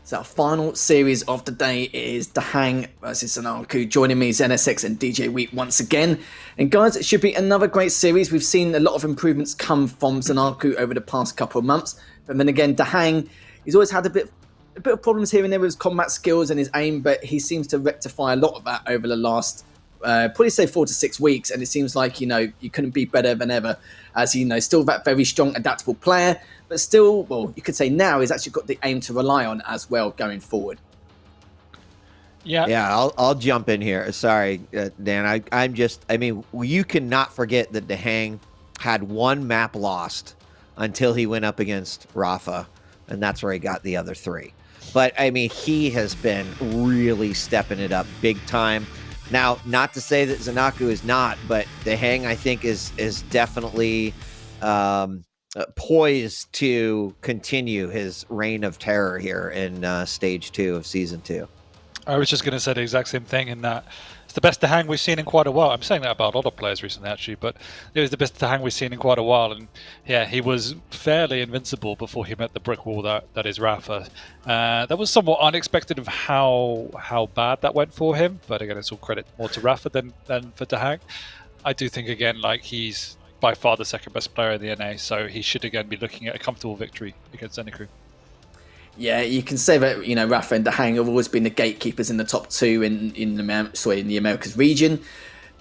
So our final series of the day is DaHanG versus ZenAku. Joining me is NSX and DJ Week once again. And guys, it should be another great series. We've seen a lot of improvements come from ZenAku over the past couple of months. But then again, DaHanG, he's always had a bit of problems here and there with his combat skills and his aim, but he seems to rectify a lot of that over the last probably say 4 to 6 weeks, and it seems like you couldn't be better than ever, as still that very strong, adaptable player, but still, well, you could say now he's actually got the aim to rely on as well going forward. Yeah, I'll jump in here. Sorry, Dan. I mean, you cannot forget that DaHanG had one map lost until he went up against Rafa, and that's where he got the other 3. But I mean, he has been really stepping it up big time. Now, not to say that ZenAku is not, but DaHanG, I think, is definitely poised to continue his reign of terror here in Stage 2 of Season 2. I was just going to say the exact same thing, in that it's the best DaHanG we've seen in quite a while. I'm saying that about a lot of players recently, actually, but it was the best DaHanG we've seen in quite a while. And yeah, he was fairly invincible before he met the brick wall that is Rafa. That was somewhat unexpected of how bad that went for him. But again, it's all credit more to Rafa than for DaHanG. I do think, again, like, he's by far the second best player in the NA, so he should again be looking at a comfortable victory against ZenAku. Yeah, you can say that Rafa and DaHanG have always been the gatekeepers in the top 2 in the Americas region,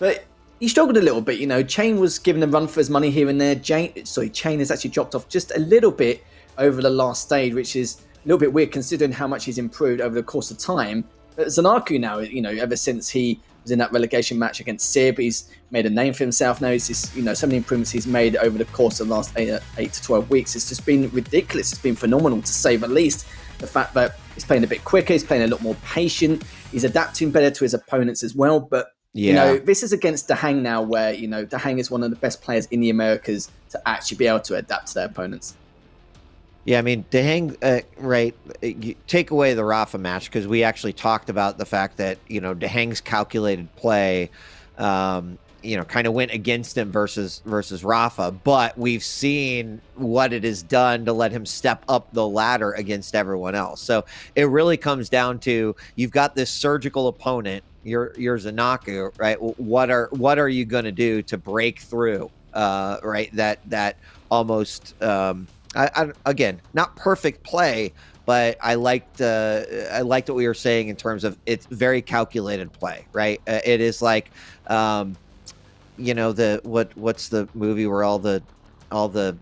but he struggled a little bit. Chain was given a run for his money here and there. Chain has actually dropped off just a little bit over the last stage, which is a little bit weird considering how much he's improved over the course of time. But ZenAku now, ever since he was in that relegation match against Sib, he's made a name for himself now. It's just, some of the improvements he's made over the course of the last 8 to 12 weeks. It's just been ridiculous. It's been phenomenal, to say the least. The fact that he's playing a bit quicker, he's playing a lot more patient, he's adapting better to his opponents as well. But, this is against DaHanG now, where, DaHanG is one of the best players in the Americas to actually be able to adapt to their opponents. Yeah, I mean, DaHanG, right, you take away the Rafa match, because we actually talked about the fact that, DaHanG's calculated play, kind of went against him versus Rafa, but we've seen what it has done to let him step up the ladder against everyone else. So it really comes down to, you've got this surgical opponent, you're ZenAku, right? What are you going to do to break through, right? That almost... again, not perfect play, but I liked what we were saying in terms of it's very calculated play, right? It is like, what's the movie where all the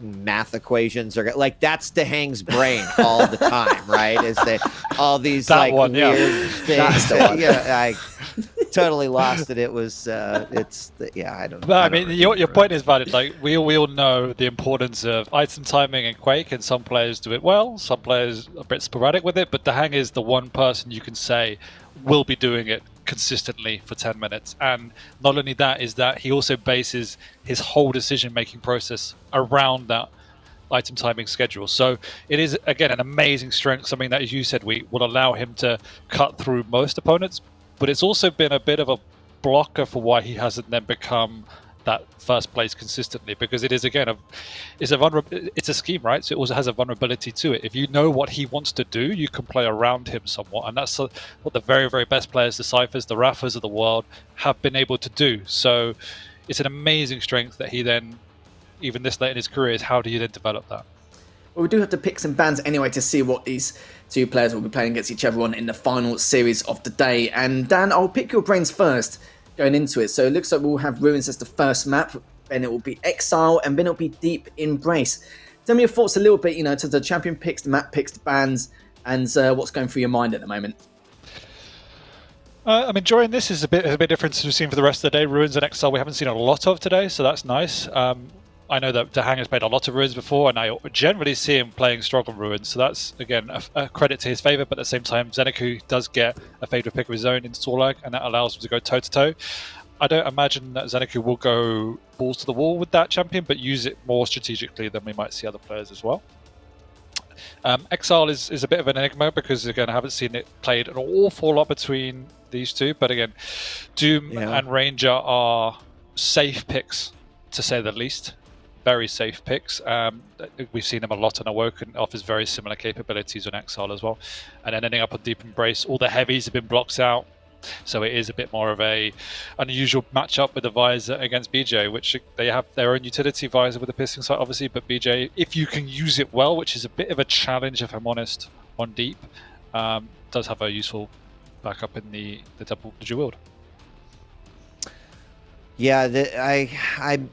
math equations are like, that's DaHanG's brain all the time, right? Is that all these that like one, weird things? I totally lost it. It was I don't. But I mean, your point is valid. Like, we all know the importance of item timing in Quake, and some players do it well, some players are a bit sporadic with it. But DaHanG is the one person you can say will be doing it consistently for 10 minutes. And not only that, is that he also bases his whole decision-making process around that item timing schedule. So it is, again, an amazing strength, something that, as you said, will allow him to cut through most opponents. But it's also been a bit of a blocker for why he hasn't then become that first place consistently, because it is, again, it's a scheme, right? So it also has a vulnerability to it. If you know what he wants to do, you can play around him somewhat, and that's what the very, very best players, the Cyphers, the Rafas of the world, have been able to do. So it's an amazing strength that he then, even this late in his career, is how do you then develop that? Well, we do have to pick some bands anyway to see what these 2 players will be playing against each other on in the final series of the day. And Dan, I'll pick your brains first going into it. So it looks like we'll have Ruins as the first map, then it will be Exile, and then it'll be Deep Embrace. Tell me your thoughts a little bit, to the champion picks, the map picks, the bands, and what's going through your mind at the moment. I'm enjoying this. Is a bit different to we've seen for the rest of the day. Ruins and Exile we haven't seen a lot of today, so that's nice. I know that DaHanG has played a lot of Ruins before, and I generally see him playing strong on Ruins, so that's, again, a credit to his favour. But at the same time, ZenAku does get a favourite pick of his own in Sorlag, and that allows him to go toe-to-toe. I don't imagine that ZenAku will go balls to the wall with that champion, but use it more strategically than we might see other players as well. Exile is a bit of an enigma, because, again, I haven't seen it played an awful lot between these two. But, again, Doom and Ranger are safe picks, to say the least. very safe picks. We've seen him a lot on Awoken, offers very similar capabilities on Exile as well. And then ending up on Deep Embrace, all the heavies have been blocked out. So it is a bit more of a unusual matchup with the Visor against BJ, which they have their own utility Visor with the Piercing Sight, obviously, but BJ, if you can use it well, which is a bit of a challenge, if I'm honest, on Deep, does have a useful backup in the dual wield. Yeah, I'm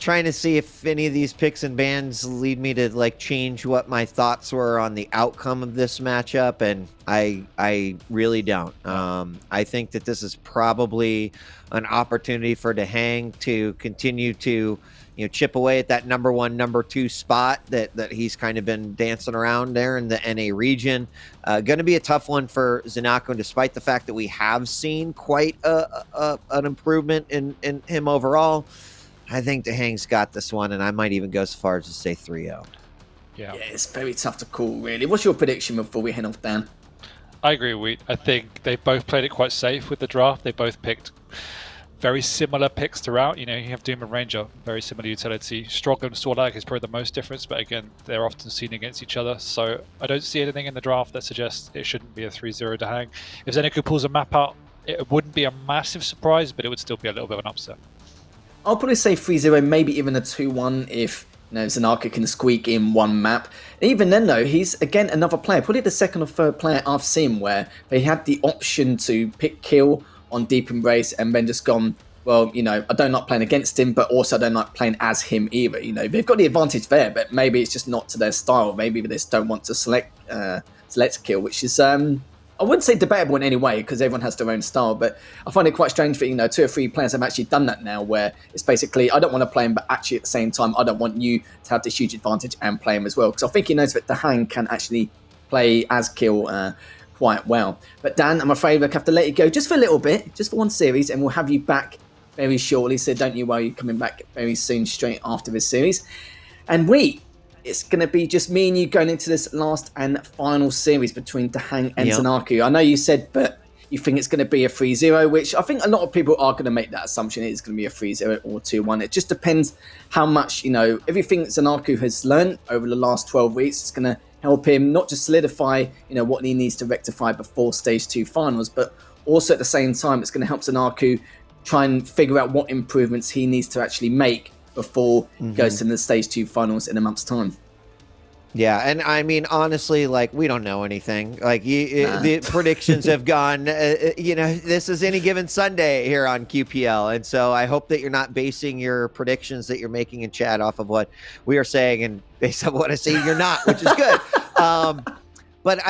trying to see if any of these picks and bans lead me to like change what my thoughts were on the outcome of this matchup, and I really don't. I think that this is probably an opportunity for DaHanG to continue to chip away at that number 1, number 2 spot that he's kind of been dancing around there in the NA region. Going to be a tough one for ZenAku, and despite the fact that we have seen quite an improvement in him overall, I think DaHanG's got this one, and I might even go as far as to say 3-0. Yeah, it's very tough to call, really. What's your prediction before we head off, Dan? I agree with I think they both played it quite safe with the draft. They both picked very similar picks throughout. You have Doom and Ranger, very similar utility. Strogg and Swarlag is probably the most difference, but again, they're often seen against each other. So I don't see anything in the draft that suggests it shouldn't be a 3-0 DaHanG. If ZenAku pulls a map out, it wouldn't be a massive surprise, but it would still be a little bit of an upset. I'll probably say 3-0, maybe even a 2-1 if ZenAku can squeak in one map. And even then, though, he's, again, another player, probably the second or third player I've seen where they had the option to pick kill on Deep Embrace and then just gone, well, I don't like playing against him, but also I don't like playing as him either. They've got the advantage there, but maybe it's just not to their style. Maybe they just don't want to select kill, which is... I wouldn't say debatable in any way because everyone has their own style, but I find it quite strange that 2 or 3 players have actually done that now, where it's basically I don't want to play him, but actually at the same time I don't want you to have this huge advantage and play him as well, because I think he knows that DaHanG can actually play as kill quite well. But Dan, I'm afraid we'll have to let you go just for a little bit, just for one series, and we'll have you back very shortly. So don't you worry, you're coming back very soon, straight after this series, and it's going to be just me and you going into this last and final series between DaHanG and ZenAku. I know you said, but you think it's going to be a 3-0, which I think a lot of people are going to make that assumption. It's going to be a 3-0 or 2-1. It just depends how much, everything ZenAku has learned over the last 12 weeks is going to help him not just solidify, what he needs to rectify before Stage 2 finals, but also at the same time, it's going to help ZenAku try and figure out what improvements he needs to actually make before he goes to the Stage 2 finals in a month's time. Yeah, and I mean, honestly, we don't know anything. The predictions have gone, this is any given Sunday here on QPL. And so I hope that you're not basing your predictions that you're making in chat off of what we are saying, and based on what I say, you're not, which is good. But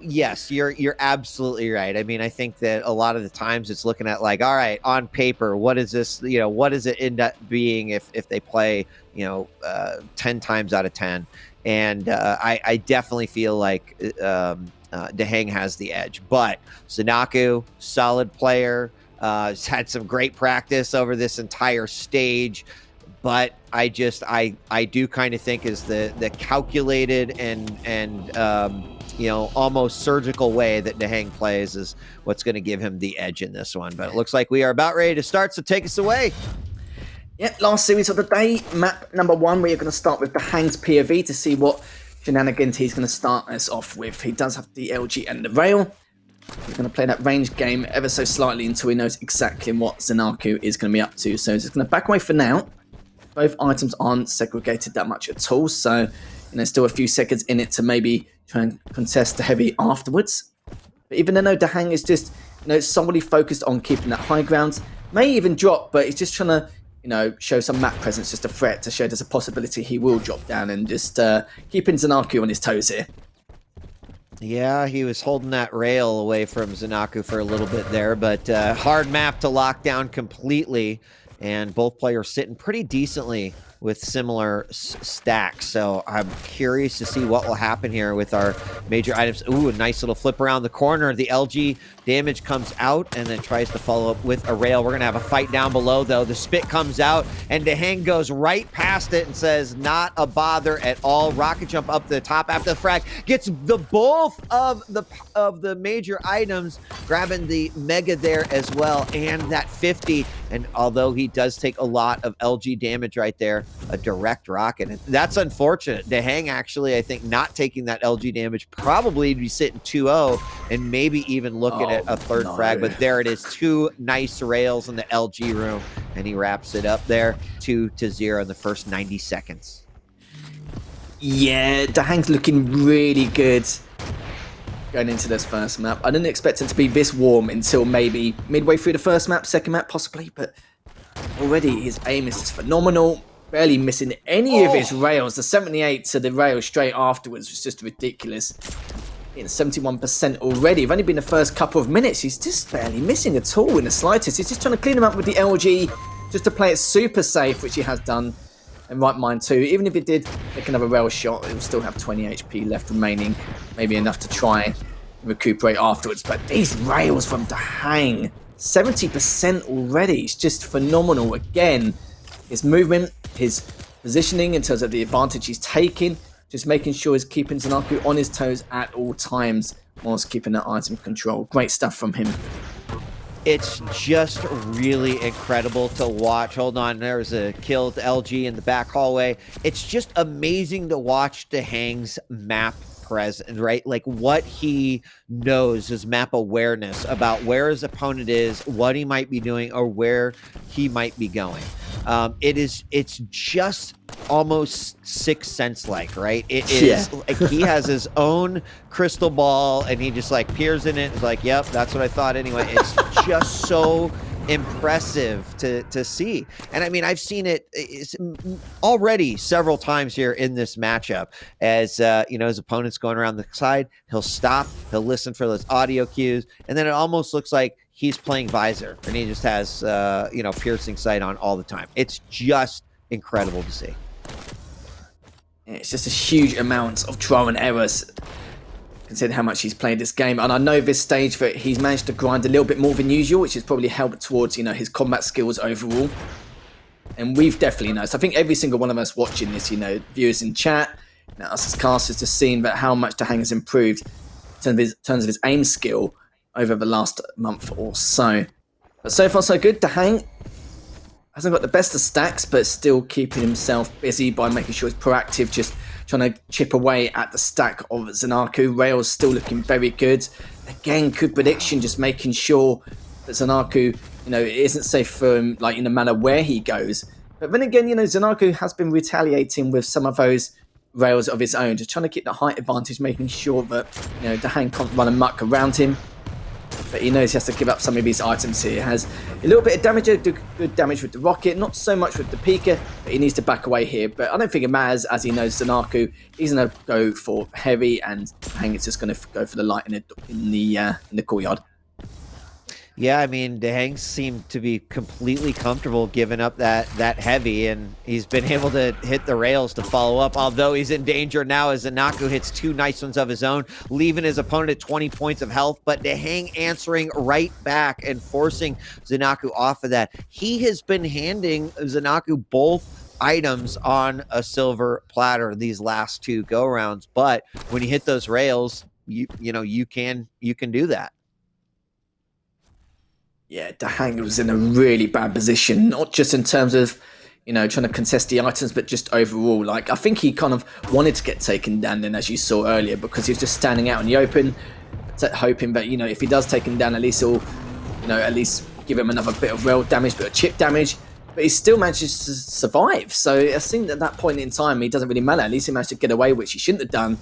yes, you're absolutely right. I mean, I think that a lot of the times it's looking at all right, on paper, what is this, what does it end up being if they play, 10 times out of 10? And I definitely feel like DaHanG has the edge. But ZenAku, solid player, has had some great practice over this entire stage. But I do kind of think is the calculated and almost surgical way that DaHanG plays is what's going to give him the edge in this one. But it looks like we are about ready to start, so take us away. Yep, last series of the day, map number 1, we are going to start with DaHanG's POV to see what shenanigans he's going to start us off with. He does have the LG and the rail. He's going to play that range game ever so slightly until he knows exactly what ZenAku is going to be up to. So he's just going to back away for now. Both items aren't segregated that much at all, so still a few seconds in it to maybe try and contest the heavy afterwards. But even though DaHanG is just solely focused on keeping that high ground, may even drop, but he's just trying to show some map presence, just a threat to show there's a possibility he will drop down and just keeping ZenAku on his toes here. Yeah, he was holding that rail away from ZenAku for a little bit there, but hard map to lock down completely, and both players sitting pretty decently with similar stacks. So I'm curious to see what will happen here with our major items. Ooh, a nice little flip around the corner. The LG damage comes out and then tries to follow up with a rail. We're going to have a fight down below, though. The spit comes out, and DaHanG goes right past it and says, not a bother at all. Rocket jump up to the top after the frag. Gets the both of the major items, grabbing the mega there as well, and that 50. And although he does take a lot of LG damage right there, a direct rocket. And that's unfortunate. DaHanG actually, I think, not taking that LG damage, probably be sitting 2-0 and maybe even looking at a third frag. But there it is, 2 nice rails in the LG room. And he wraps it up there, 2-0 in the first 90 seconds. Yeah, DaHanG's looking really good going into this first map. I didn't expect it to be this warm until maybe midway through the first map, second map possibly, but already his aim is just phenomenal. Barely missing any of his rails. The 78 to the rail straight afterwards was just ridiculous. In 71% already. It's only been the first couple of minutes. He's just barely missing at all in the slightest. He's just trying to clean him up with the LG just to play it super safe, which he has done. And right mind too. Even if it did take another rail shot, it will still have 20 HP left remaining. Maybe enough to try and recuperate afterwards. But these rails from DaHanG, 70% already. It's just phenomenal. Again, his movement, his positioning in terms of the advantage he's taking, just making sure he's keeping ZenAku on his toes at all times whilst keeping that item control. Great stuff from him. It's just really incredible to watch. Hold on, there's a kill with LG in the back hallway. It's just amazing to watch DaHanG's map presence, right? Like what he knows, his map awareness about where his opponent is, what he might be doing, or where he might be going. It's just almost Sixth Sense like, right? It is like he has his own crystal ball and he just like peers in it. It's like, yep, that's what I thought anyway. It's just so impressive to see. And I mean, I've seen it already several times here in this matchup as, his opponent's going around the side. He'll stop, he'll listen for those audio cues. And then it almost looks like he's playing Visor and he just has, piercing sight on all the time. It's just incredible to see. It's just a huge amount of trial and errors considering how much he's played this game. And I know this stage that he's managed to grind a little bit more than usual, which has probably helped towards, his combat skills overall. And we've definitely noticed. I think every single one of us watching this, viewers in chat, us as casters, just seeing that how much DaHanG has improved in terms of his aim skill over the last month or so. But so far so good. DaHanG hasn't got the best of stacks, but still keeping himself busy by making sure he's proactive, just trying to chip away at the stack of ZenAku. Rails still looking very good. Again, good prediction, just making sure that ZenAku, it isn't safe for him, like in the manner where he goes. But then again, ZenAku has been retaliating with some of those rails of his own, just trying to keep the height advantage, making sure that, DaHanG can't run amok around him. But he knows he has to give up some of these items here. He has a little bit of damage, good damage with the rocket, not so much with the Pika, but he needs to back away here. But I don't think it matters, as he knows ZenAku, he's going to go for heavy, and DaHanG is just going to go for the light in the courtyard. Yeah, I mean, DaHanG seemed to be completely comfortable giving up that heavy, and he's been able to hit the rails to follow up, although he's in danger now as ZenAku hits 2 nice ones of his own, leaving his opponent at 20 points of health, but DaHanG answering right back and forcing ZenAku off of that. He has been handing ZenAku both items on a silver platter these last 2 go-rounds, but when you hit those rails, you can do that. Yeah, DaHanG was in a really bad position, not just in terms of, trying to contest the items, but just overall. Like, I think he kind of wanted to get taken down then, as you saw earlier, because he was just standing out in the open, hoping that, if he does take him down, at least he'll, at least give him another bit of rail damage, bit of chip damage. But he still manages to survive. So I think at that point in time, it doesn't really matter. At least he managed to get away, which he shouldn't have done.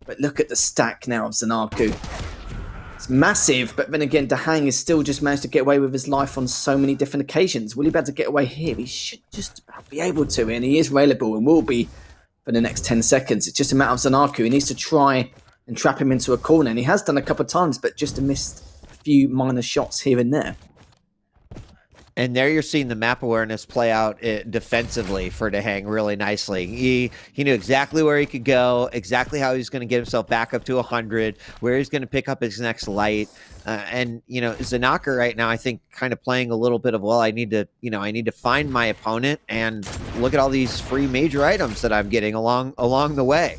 But look at the stack now of ZenAku. It's massive, but then again, DaHanG has still just managed to get away with his life on so many different occasions. Will he be able to get away here? He should just about be able to, and he is railable and will be for the next 10 seconds. It's just a matter of ZenAku. He needs to try and trap him into a corner, and he has done a couple of times, but just missed a few minor shots here and there. And there you're seeing the map awareness play out defensively for DaHanG really nicely. He knew exactly where he could go, exactly how he's going to get himself back up to 100, where he's going to pick up his next light. And ZenAku right now, I think, kind of playing a little bit of, well, I need to find my opponent and look at all these free major items that I'm getting along the way.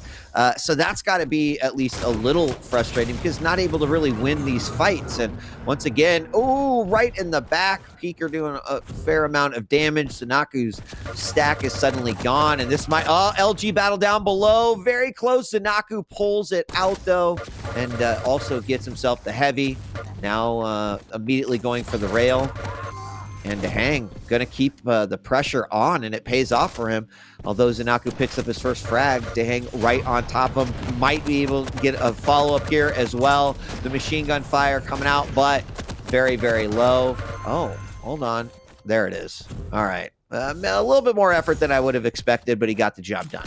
So that's got to be at least a little frustrating because not able to really win these fights. And once again, right in the back, Peeker doing a fair amount of damage. ZenAku's stack is suddenly gone. And this might, LG battle down below. Very close. ZenAku pulls it out though, and also gets himself the heavy. Now immediately going for the rail. And DaHanG going to keep the pressure on, and it pays off for him. Although ZenAku picks up his first frag, DaHanG right on top of him. Might be able to get a follow-up here as well. The machine gun fire coming out, but very, very low. Oh, hold on. There it is. All right. A little bit more effort than I would have expected, but he got the job done.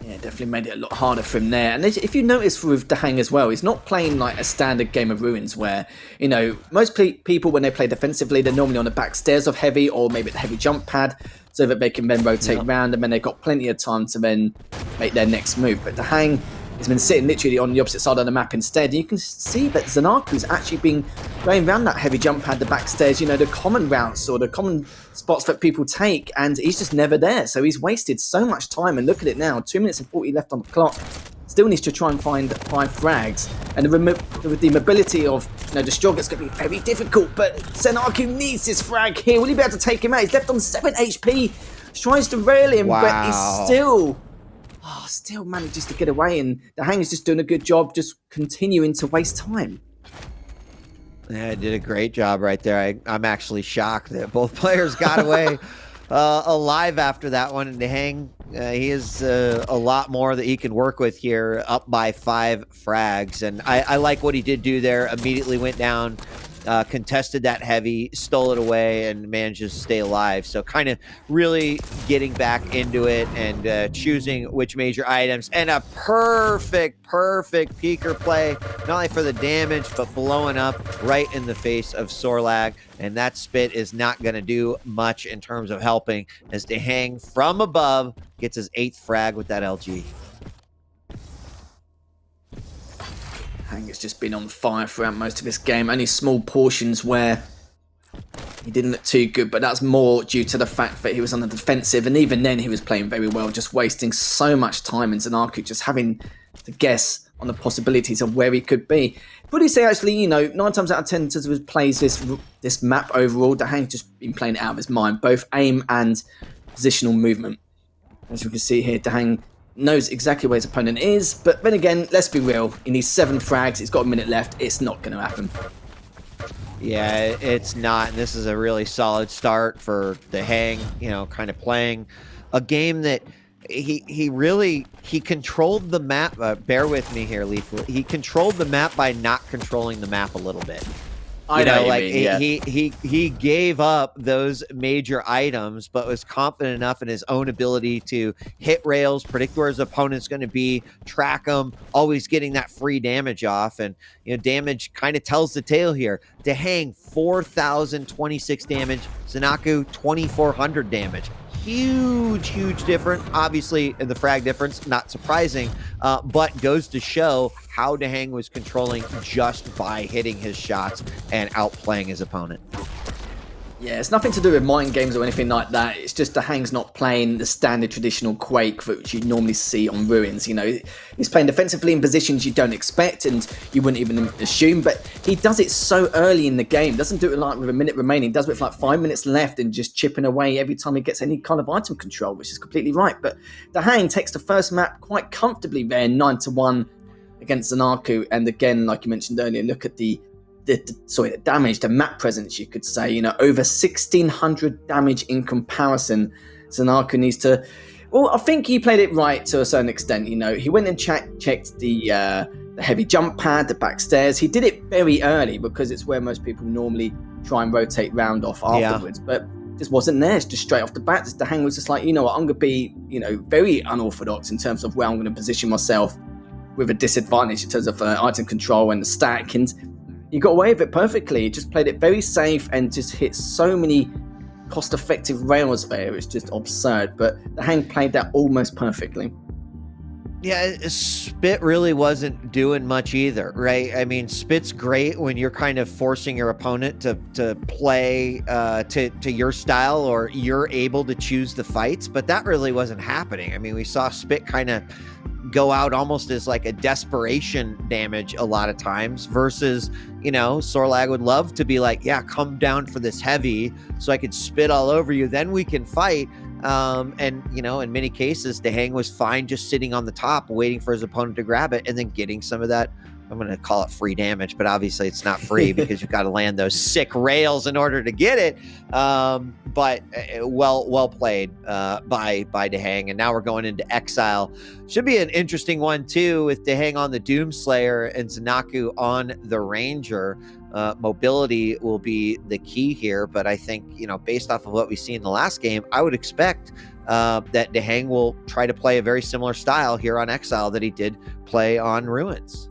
Yeah, definitely made it a lot harder for him there. And if you notice with DaHanG as well, he's not playing like a standard game of Ruins where, you know, most people when they play defensively, they're normally on the back stairs of heavy or maybe the heavy jump pad so that they can then rotate around and then they've got plenty of time to then make their next move. But DaHanG has been sitting literally on the opposite side of the map instead. And you can see that ZenAku's actually been going around that heavy jump pad, the back stairs, you know, the common routes or the common spots that people take, and he's just never there. So he's wasted so much time, and look at it now, 2 minutes and 40 left on the clock. Still needs to try and find 5 frags, and the mobility of, you know, the Strogat's going to be very difficult, but ZenAku needs this frag here. Will he be able to take him out? He's left on 7 HP, tries to rail him, but he's still manages to get away, and DaHanG is just doing a good job just continuing to waste time. Yeah, did a great job right there. I'm actually shocked that both players got away alive after that one. And DaHanG, he has a lot more that he can work with here, up by 5 frags. And I like what he did do there. Immediately went down, contested that heavy, stole it away, and managed to stay alive. So kind of really getting back into it and choosing which major items. And a perfect peeker play, not only for the damage, but blowing up right in the face of Sorlag. And that spit is not going to do much in terms of helping as DaHanG from above gets his 8th frag with that LG. DaHanG has just been on fire throughout most of this game. Only small portions where he didn't look too good, but that's more due to the fact that he was on the defensive, and even then he was playing very well, just wasting so much time, and ZenAku just having to guess on the possibilities of where he could be. Would you say actually, you know, 9 times out of 10 as he plays this map overall, DaHanG just been playing it out of his mind, both aim and positional movement. As you can see here, DaHanG knows exactly where his opponent is, but then again, let's be real, he needs 7 frags, he's got a minute left, it's not going to happen. Yeah, it's not. And this is a really solid start for DaHanG, you know, kind of playing a game that he controlled the map. Bear with me here, Leaf. He controlled the map by not controlling the map a little bit. I know like you mean, he gave up those major items, but was confident enough in his own ability to hit rails, predict where his opponent's going to be, track them, always getting that free damage off. And you know, damage kind of tells the tale here. DaHanG 4,026 damage, ZenAku 2,400 damage. Huge difference. Obviously, the frag difference, not surprising, but goes to show how DaHanG was controlling just by hitting his shots and outplaying his opponent. Yeah, it's nothing to do with mind games or anything like that. It's just DaHanG's not playing the standard traditional Quake which you normally see on Ruins. You know, he's playing defensively in positions you don't expect and you wouldn't even assume, but he does it so early in the game. Doesn't do it like with a minute remaining. Does it with like 5 minutes left and just chipping away every time he gets any kind of item control, which is completely right. But DaHanG takes the first map quite comfortably there, 9-1 against ZenAku. And again, like you mentioned earlier, look at the damage, the map presence, you could say, you know, over 1,600 damage in comparison. ZenAku needs to, well, I think he played it right to a certain extent. You know, he went and checked the heavy jump pad, the back stairs. He did it very early because it's where most people normally try and rotate round off afterwards, but just wasn't there. It's just straight off the bat. DaHanG was just like, you know what, I'm going to be, you know, very unorthodox in terms of where I'm going to position myself with a disadvantage in terms of item control and the stack, and he got away with it perfectly. He just played it very safe and just hit so many cost-effective rails there. It's just absurd. But DaHanG played that almost perfectly. Yeah, Spit really wasn't doing much either, right? I mean, Spit's great when you're kind of forcing your opponent to play to your style, or you're able to choose the fights, but that really wasn't happening. I mean, we saw Spit kind of go out almost as like a desperation damage a lot of times, versus, Sorlag would love to be like, yeah, come down for this heavy so I could spit all over you, then we can fight. And in many cases, DaHanG was fine just sitting on the top, waiting for his opponent to grab it, and then getting some of that. I'm going to call it free damage, but obviously it's not free because you've got to land those sick rails in order to get it. But well played by DaHanG. And now we're going into Exile. Should be an interesting one too, with DaHanG on the Doomslayer and ZenAku on the Ranger. Mobility will be the key here, but I think, based off of what we see in the last game, I would expect that DaHanG will try to play a very similar style here on Exile that he did play on Ruins.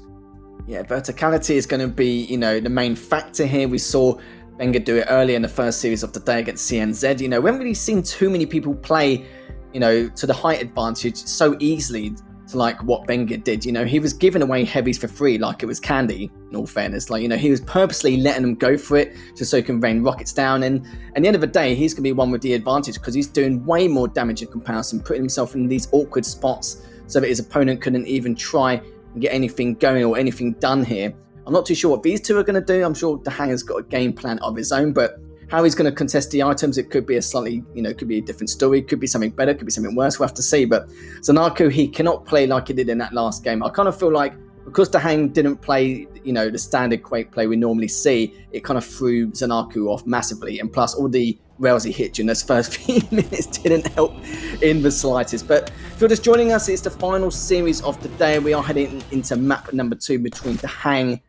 Yeah, verticality is going to be, the main factor here. We saw Wenger do it earlier in the first series of the day against CNZ. We haven't really seen too many people play, to the height advantage so easily to like what Wenger did. He was giving away heavies for free like it was candy, in all fairness. He was purposely letting them go for it just so he can rain rockets down. And at the end of the day, he's going to be one with the advantage because he's doing way more damage in comparison, putting himself in these awkward spots so that his opponent couldn't even try and get anything going or anything done here. I'm not too sure what these two are going to do. I'm sure DaHanG has got a game plan of his own, but how he's going to contest the items, it could be a slightly, could be a different story, could be something better, could be something worse, we'll have to see. But ZenAku, he cannot play like he did in that last game. I kind of feel like because DaHanG didn't play, the standard Quake play we normally see, it kind of threw ZenAku off massively. And plus all the rails he hit during those first few minutes didn't help in the slightest. But if you're just joining us, it's the final series of the day. We are heading into map number 2 between DaHanG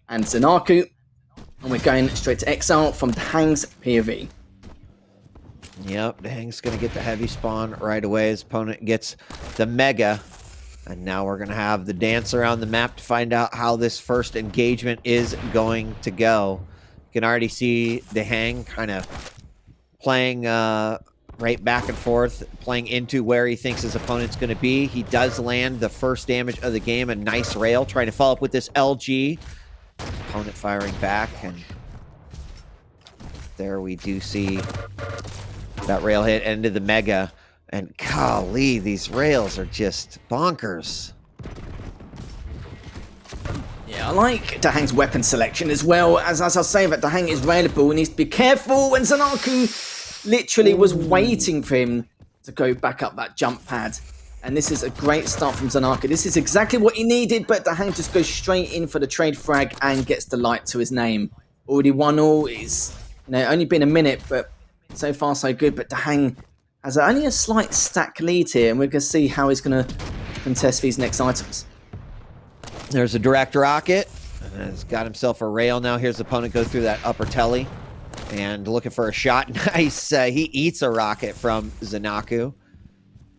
and ZenAku. And we're going straight to Exile from DaHanG's POV. Yep, DaHanG's going to get the heavy spawn right away. His opponent gets the Mega. And now we're going to have the dance around the map to find out how this first engagement is going to go. You can already see DaHanG kind of playing right back and forth, playing into where he thinks his opponent's going to be. He does land the first damage of the game, a nice rail, trying to follow up with this LG. Opponent firing back, and there we do see that rail hit into the Mega. And golly, these rails are just bonkers. Yeah, I like DaHanG's weapon selection as well. As I say, that DaHanG is railable and needs to be careful. When ZenAku literally was waiting for him to go back up that jump pad. And this is a great start from ZenAku. This is exactly what he needed, but DaHanG just goes straight in for the trade frag and gets the light to his name. Already 1-0. It's only been a minute, but so far so good. But DaHanG has only a slight stack lead here, and we're going to see how he's going to contest these next items. There's a direct rocket, and he's got himself a rail now. Here's the opponent go through that upper telly, and looking for a shot. Nice, he eats a rocket from ZenAku.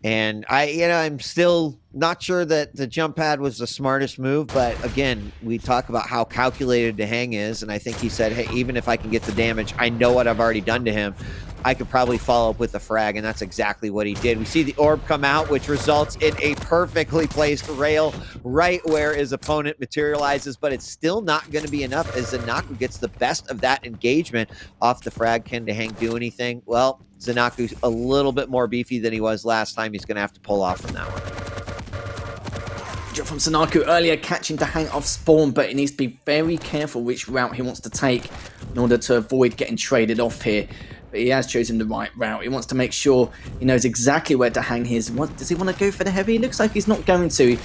And I'm still not sure that the jump pad was the smartest move, but again, we talk about how calculated DaHanG is, and I think he said, hey, even if I can get the damage, I know what I've already done to him. I could probably follow up with a frag, and that's exactly what he did. We see the orb come out, which results in a perfectly placed rail right where his opponent materializes, but it's still not going to be enough as ZenAku gets the best of that engagement off the frag. Can DaHanG do anything? Well, ZenAku's a little bit more beefy than he was last time. He's going to have to pull off from that one. From ZenAku earlier, catching DaHanG off spawn, but he needs to be very careful which route he wants to take in order to avoid getting traded off here. But he has chosen the right route. He wants to make sure he knows exactly where DaHanG is. Does he want to go for the heavy? It looks like he's not going to.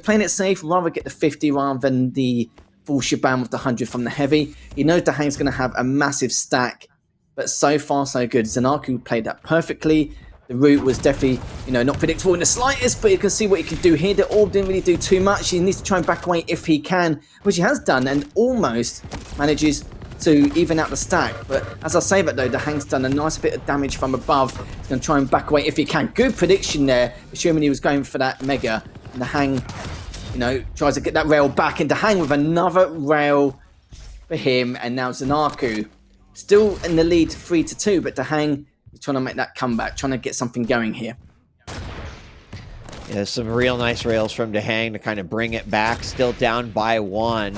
Playing it safe, rather get the 50 rather than the full shebang with the 100 from the heavy. He knows DaHanG's going to have a massive stack, but so far so good. ZenAku played that perfectly. The route was definitely, not predictable in the slightest, but you can see what he can do here. The orb didn't really do too much. He needs to try and back away if he can, which he has done, and almost manages to even out the stack. But as I say that though, DaHanG's done a nice bit of damage from above. He's going to try and back away if he can. Good prediction there, assuming he was going for that Mega. And DaHanG, tries to get that rail back, and DaHanG with another rail for him. And now ZenAku still in the lead 3-2, but DaHanG is trying to make that comeback, trying to get something going here. Yeah, some real nice rails from DaHanG to kind of bring it back. Still down by 1.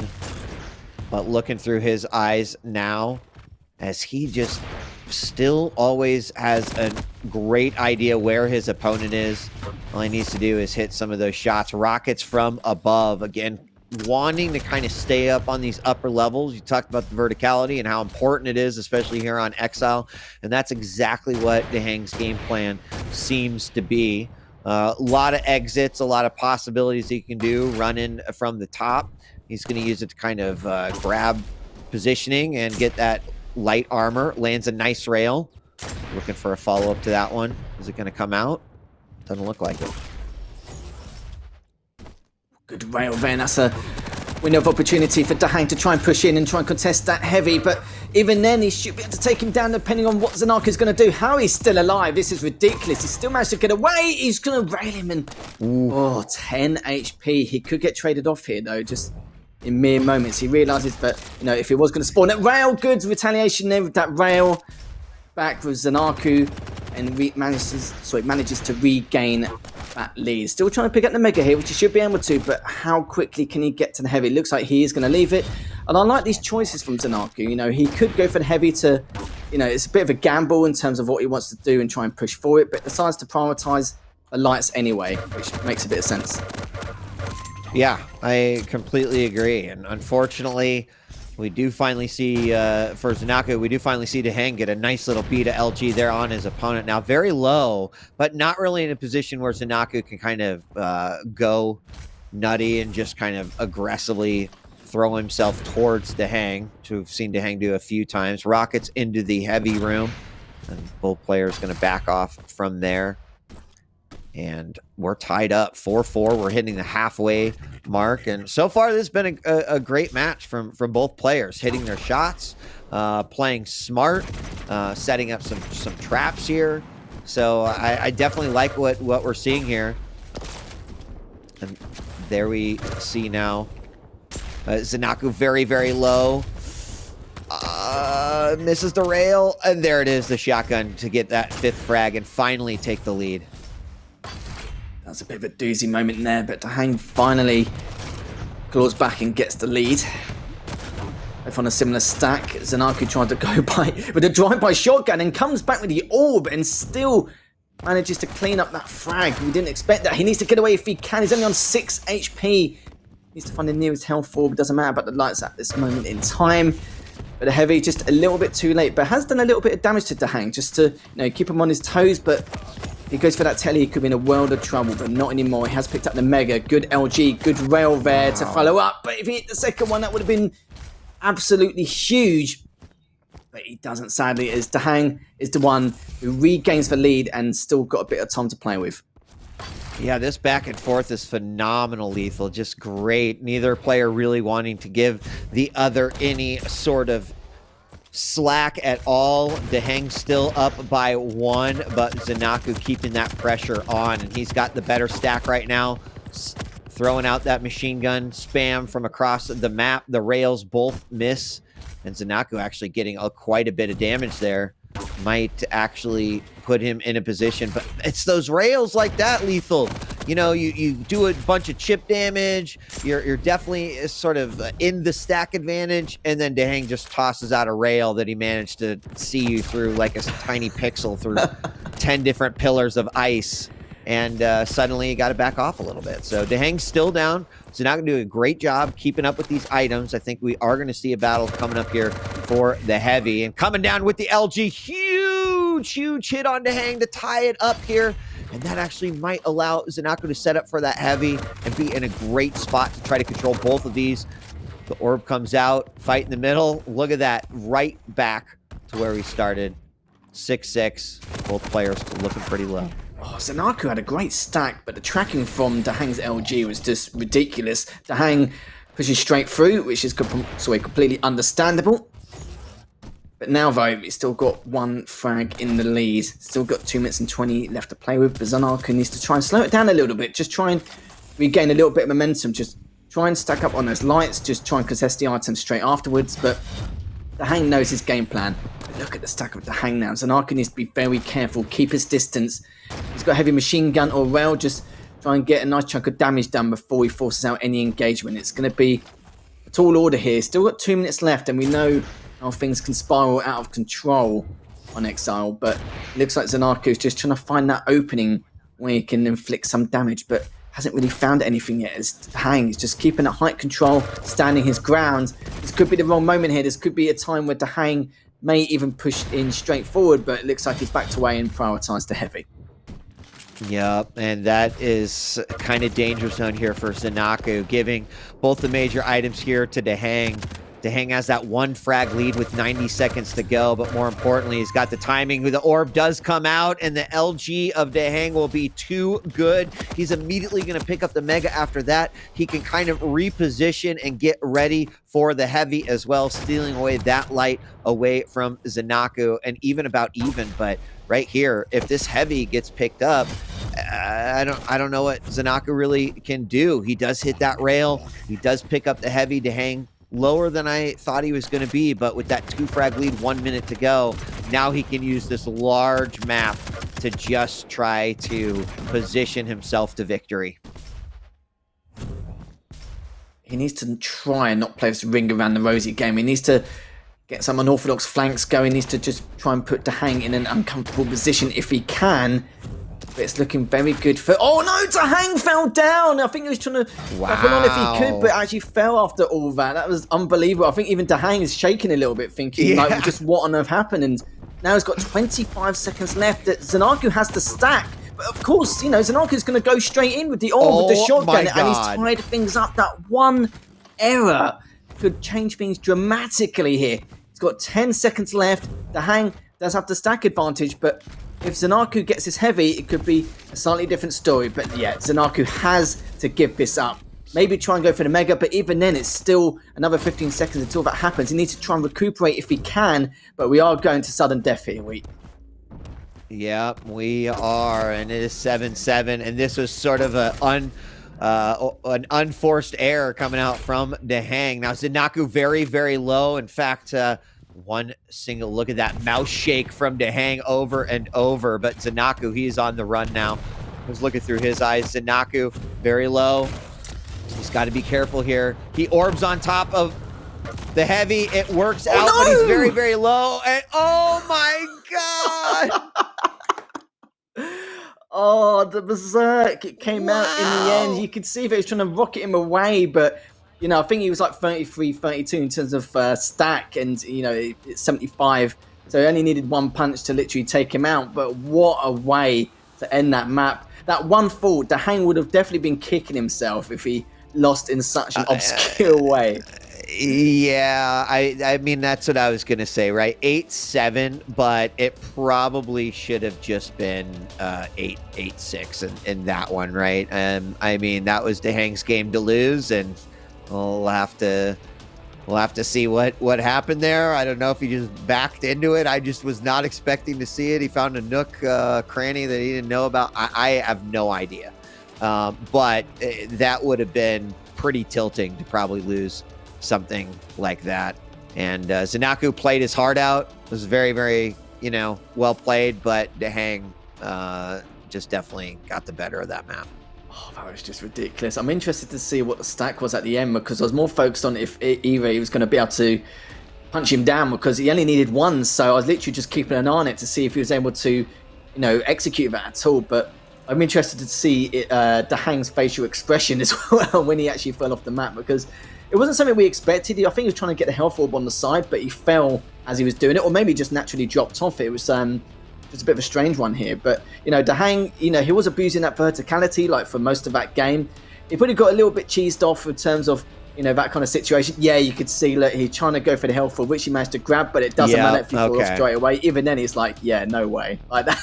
But looking through his eyes now, as he just still always has a great idea where his opponent is. All he needs to do is hit some of those shots. Rockets from above. Again, wanting to kind of stay up on these upper levels. You talked about the verticality and how important it is, especially here on Exile. And that's exactly what DaHanG's game plan seems to be. A lot of exits, a lot of possibilities he can do. Run in from the top. He's going to use it to kind of grab positioning and get that light armor. Lands a nice rail. Looking for a follow-up to that one. Is it going to come out? Doesn't look like it. Good rail there. That's a window of opportunity for DaHanG to try and push in and try and contest that heavy. But even then, he should be able to take him down depending on what ZenAku is going to do. How he's still alive. This is ridiculous. He still managed to get away. He's going to rail him. And oh, 10 HP. He could get traded off here, though, just in mere moments. He realizes that, you know, if he was going to spawn that rail, good retaliation there with that rail. Back with ZenAku, and manages to regain that lead. Still trying to pick up the mega here, which he should be able to, but how quickly can he get to the heavy? It looks like he is going to leave it. And I like these choices from ZenAku. You know, he could go for the heavy to, you know, it's a bit of a gamble in terms of what he wants to do and try and push for it, but decides to prioritize the lights anyway, which makes a bit of sense. Yeah, I completely agree. And unfortunately, we do finally see, for ZenAku, we do finally see DaHanG get a nice little beat of LG there on his opponent. Now, very low, but not really in a position where ZenAku can kind of go nutty and just kind of aggressively throw himself towards DaHanG, which we've seen DaHanG do a few times. Rockets into the heavy room, and both players going to back off from there. And we're tied up 4-4. We're hitting the halfway mark. And so far, this has been a great match from both players. Hitting their shots, playing smart, setting up some traps here. So I definitely like what we're seeing here. And there we see now ZenAku very, very low. Misses the rail. And there it is, the shotgun to get that 5th frag and finally take the lead. That's a bit of a doozy moment there, but DaHanG finally claws back and gets the lead. Both on a similar stack. ZenAku tried to go by with a drive-by shotgun and comes back with the orb and still manages to clean up that frag. We didn't expect that. He needs to get away if he can. He's only on 6 HP. Needs to find the nearest health orb. Doesn't matter about the lights at this moment in time. But the heavy just a little bit too late, but has done a little bit of damage to DaHanG just to, you know, keep him on his toes. But he goes for that telly, he could be in a world of trouble, but not anymore. He has picked up the mega. Good LG, good rail there to follow up. But if he hit the second one, that would have been absolutely huge. But he doesn't, sadly, as DaHanG is the one who regains the lead and still got a bit of time to play with. Yeah, this back and forth is phenomenal, Lethal. Just great. Neither player really wanting to give the other any sort of slack at all. DaHanG still up by 1, but ZenAku keeping that pressure on, and he's got the better stack right now. Throwing out that machine gun spam from across the map. The rails both miss, and ZenAku actually getting quite a bit of damage there. Might actually put him in a position, but it's those rails like that, Lethal. You know, you do a bunch of chip damage, you're definitely sort of in the stack advantage, and then DaHanG just tosses out a rail that he managed to see you through like a tiny pixel through 10 different pillars of ice, and suddenly you got to back off a little bit. So DaHanG's still down. ZenAku doing a great job keeping up with these items. I think we are going to see a battle coming up here for the heavy, and coming down with the LG. Huge hit on DaHanG to tie it up here. And that actually might allow ZenAku to set up for that heavy and be in a great spot to try to control both of these. The orb comes out, fight in the middle. Look at that, right back to where we started. 6-6, both players looking pretty low. Oh, ZenAku had a great stack, but the tracking from DaHanG's LG was just ridiculous. DaHanG pushes straight through, which is completely understandable. But now, though, he's still got 1 frag in the lead. Still got 2 minutes and 20 left to play with. But ZenAku needs to try and slow it down a little bit. Just try and regain a little bit of momentum. Just try and stack up on those lights. Just try and contest the items straight afterwards. But DaHanG knows his game plan. But look at the stack of DaHanG now. ZenAku needs to be very careful. Keep his distance. He's got a heavy machine gun or rail. Just try and get a nice chunk of damage done before he forces out any engagement. It's going to be a tall order here. Still got 2 minutes left, and we know how things can spiral out of control on Exile, but it looks like ZenAku is just trying to find that opening where he can inflict some damage, but hasn't really found anything yet. As DaHanG is just keeping at height control, standing his ground. This could be the wrong moment here. This could be a time where DaHanG may even push in straight forward, but it looks like he's backed away and prioritized the heavy. Yep, and that is kind of danger zone here for ZenAku, giving both the major items here to DaHanG. DaHanG has that 1 frag lead with 90 seconds to go, but more importantly, he's got the timing. The orb does come out, and the LG of DaHanG will be too good. He's immediately going to pick up the Mega after that. He can kind of reposition and get ready for the heavy as well, stealing away that light away from ZenAku, and even about even, but right here, if this heavy gets picked up, I don't know what ZenAku really can do. He does hit that rail. He does pick up the heavy. DaHanG lower than I thought he was going to be, but with that 2 frag lead, 1 minute to go, now he can use this large map to just try to position himself to victory. He needs to try and not play this ring around the rosy game. He needs to get some unorthodox flanks going. He needs to just try and put DaHanG in an uncomfortable position if he can. But it's looking very good for... Oh no, DaHanG fell down! I think he was trying to back on if he could, but actually fell after all that. That was unbelievable. I think even DaHanG is shaking a little bit, thinking, like, just what on earth happened? And now he's got 25 seconds left. ZenAku has to stack. But of course, you know, ZenAku's going to go straight in with the orb, with the shotgun, and he's tied things up. That one error could change things dramatically here. He's got 10 seconds left. DaHanG does have the stack advantage, but if ZenAku gets his heavy, it could be a slightly different story. But yeah, ZenAku has to give this up. Maybe try and go for the Mega, but even then, it's still another 15 seconds until that happens. He needs to try and recuperate if he can, but we are going to sudden death here, Yep, we are, and it is 7-7, and this was sort of an unforced error coming out from DaHanG. Now, ZenAku very, very low. In fact, one single look at that mouse shake from DaHanG over and over, but ZenAku, he's on the run now. I was looking through his eyes. ZenAku, very low. He's got to be careful here. He orbs on top of the heavy. It works out, but he's very, very low. And oh my God! Oh, the berserk. It came out in the end. You could see that he was trying to rocket him away, but you know, I think he was like 33, 32 in terms of stack, and you know, it's 75. So he only needed 1 punch to literally take him out. But what a way to end that map. That one fall, DaHanG would have definitely been kicking himself if he lost in such an obscure way. Yeah, I mean, that's what I was going to say, right? 8-7, but it probably should have just been 8-6 in that one, right? I mean, that was DaHanG's game to lose, and we'll have to see what happened there. I don't know if he just backed into it. I just was not expecting to see it. He found a nook cranny that he didn't know about. I have no idea. But that would have been pretty tilting to probably lose something like that. And ZenAku played his heart out. It was very, very, well played, but DaHanG just definitely got the better of that map. Oh, that was just ridiculous. I'm interested to see what the stack was at the end, because I was more focused on if either he was going to be able to punch him down, because he only needed one. So I was literally just keeping an eye on it to see if he was able to, execute that at all. But I'm interested to see DaHanG's facial expression as well when he actually fell off the map, because it wasn't something we expected. I think he was trying to get the health orb on the side, but he fell as he was doing it, or maybe just naturally dropped off. It was just a bit of a strange one here. But, DaHanG, he was abusing that verticality, like, for most of that game. He probably got a little bit cheesed off in terms of, that kind of situation. Yeah, you could see that he's trying to go for the health orb, which he managed to grab, but it doesn't matter if you fall off straight away. Even then, it's like, yeah, no way. Like, that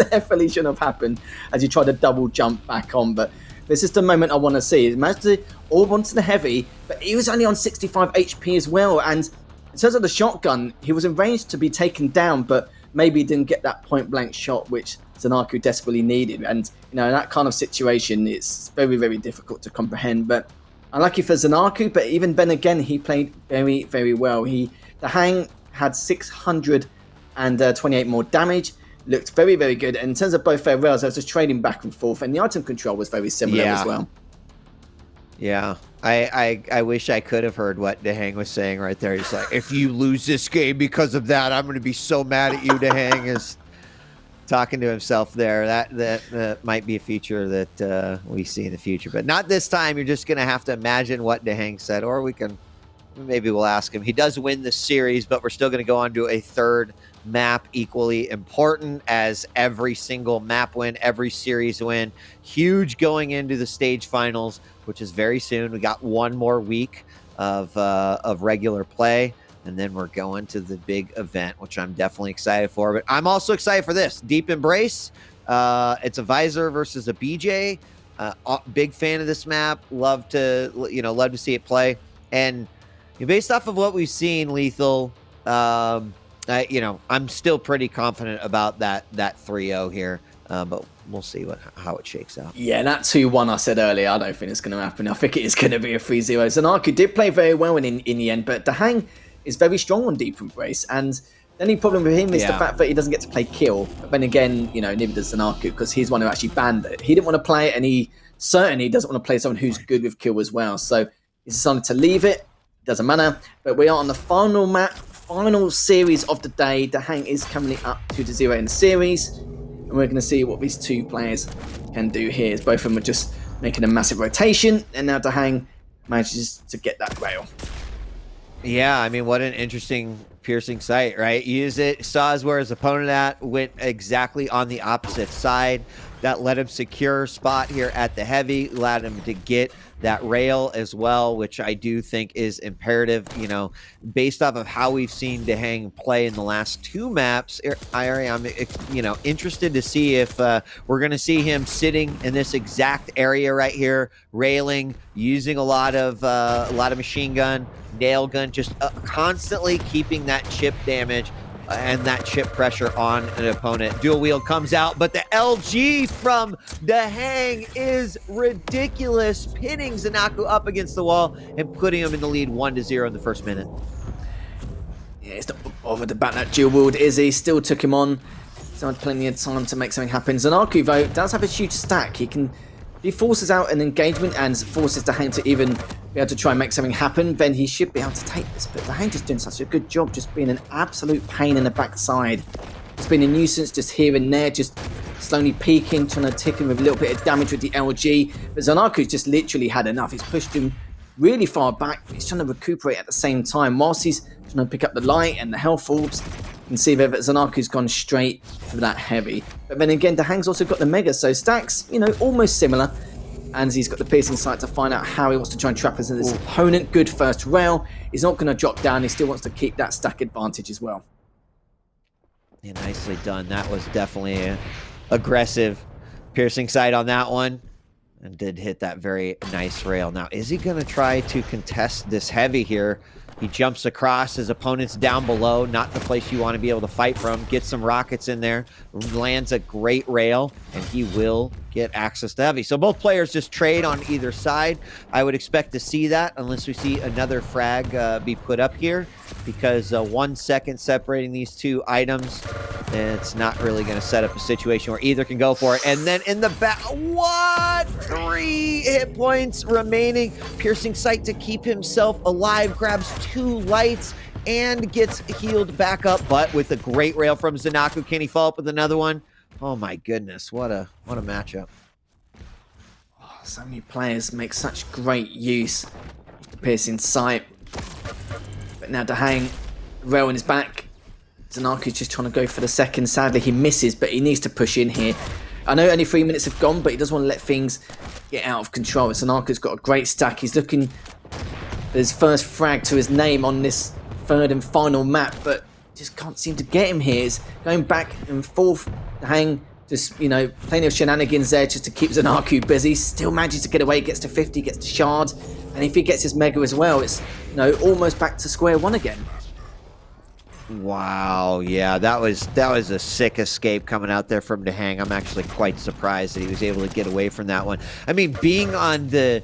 definitely shouldn't have happened as he tried to double jump back on. But this is the moment I want to see. He managed to orb onto the heavy, but he was only on 65 HP as well. And in terms of the shotgun, he was in range to be taken down, but maybe he didn't get that point-blank shot, which ZenAku desperately needed. And, in that kind of situation, it's very, very difficult to comprehend. But unlucky for ZenAku, but even then again, he played very, very well. DaHanG had 628 more damage. looked very, very good. And in terms of both their rails, I was just trading back and forth, and the item control was very similar as well. Yeah, I wish I could have heard what DaHanG was saying right there. He's like, if you lose this game because of that, I'm going to be so mad at you. DaHanG is talking to himself there. That might be a feature that we see in the future, but not this time. You're just going to have to imagine what DaHanG said, or maybe we'll ask him. He does win the series, but we're still going to go on to a third map, equally important as every single map win, every series win. Huge going into the stage finals, which is very soon. We got one more week of regular play, and then we're going to the big event, which I'm definitely excited for. But I'm also excited for this Deep Embrace. It's a Visor versus a BJ. Big fan of this map. Love to see it play. And based off of what we've seen, Lethal, I'm still pretty confident about that 3-0 here, but we'll see how it shakes out. Yeah, that 2-1 I said earlier, I don't think it's going to happen. I think it is going to be a 3-0. ZenAku did play very well in the end, but DaHanG is very strong on Deep Embrace, and the only problem with him is the fact that he doesn't get to play Kill. But then again, neither does ZenAku, because he's one who actually banned it. He didn't want to play it, and he certainly doesn't want to play someone who's good with Kill as well. So he decided to leave it. Doesn't matter. But we are on the final map, final series of the day. DaHanG is currently up 2-0 in the series, and we're going to see what these two players can do here. As both of them are just making a massive rotation, and now DaHanG manages to get that rail. Yeah, I mean, what an interesting piercing sight, right? Use it, saw where his opponent went exactly on the opposite side. That let him secure spot here at the heavy, allowed him to get that rail as well, which I do think is imperative, based off of how we've seen DaHanG play in the last two maps. I'm interested to see if we're going to see him sitting in this exact area right here, railing, using a lot of machine gun, nail gun, just constantly keeping that chip damage and that chip pressure on an opponent. Dual wield comes out, but the LG from DaHanG is ridiculous, pinning ZenAku up against the wall and putting him in the lead 1-0 in the first minute. Yeah, he's not bothered about that dual wield, is he? Still took him on. Still had plenty of time to make something happen. ZenAku, though, does have a huge stack. He forces out an engagement and forces DaHanG to even be able to try and make something happen, then he should be able to take this. But DaHanG just doing such a good job, just being an absolute pain in the backside. It's been a nuisance just here and there, just slowly peeking, trying to tick him with a little bit of damage with the LG. But ZenAku's just literally had enough. He's pushed him really far back, but he's trying to recuperate at the same time. Whilst he's trying to pick up the light and the health orbs, you can see there that ZenAku's gone straight for that heavy. But then again, DaHanG's also got the Mega, so stacks, almost similar. And he's got the piercing sight to find out how he wants to try and trap his opponent. Good first rail. He's not going to drop down. He still wants to keep that stack advantage as well. Yeah, nicely done. That was definitely an aggressive piercing sight on that one. And did hit that very nice rail. Now, is he going to try to contest this heavy here? He jumps across. His opponent's down below. Not the place you want to be able to fight from. Gets some rockets in there. Lands a great rail. And he will get access to heavy. So both players just trade on either side. I would expect to see that unless we see another frag be put up here. Because 1 second separating these two items, it's not really going to set up a situation where either can go for it. And then in the back, what? 3 hit points remaining. Piercing sight to keep himself alive. Grabs 2 lights and gets healed back up. But with a great rail from ZenAku, can he follow up with another one? Oh my goodness, what a matchup. Oh, so many players make such great use of the piercing sight. But now DaHanG, rail in his back. ZenAku's just trying to go for the second. Sadly, he misses, but he needs to push in here. I know only 3 minutes have gone, but he doesn't want to let things get out of control. ZenAku's got a great stack. He's looking for his first frag to his name on this third and final map, but just can't seem to get him here. He's going back and forth. DaHanG just, plenty of shenanigans there just to keep ZenAku busy. Still manages to get away, gets to 50, gets to shard. And if he gets his Mega as well, it's, almost back to square one again. Wow, yeah, that was a sick escape coming out there from DaHanG. I'm actually quite surprised that he was able to get away from that one. I mean, being on the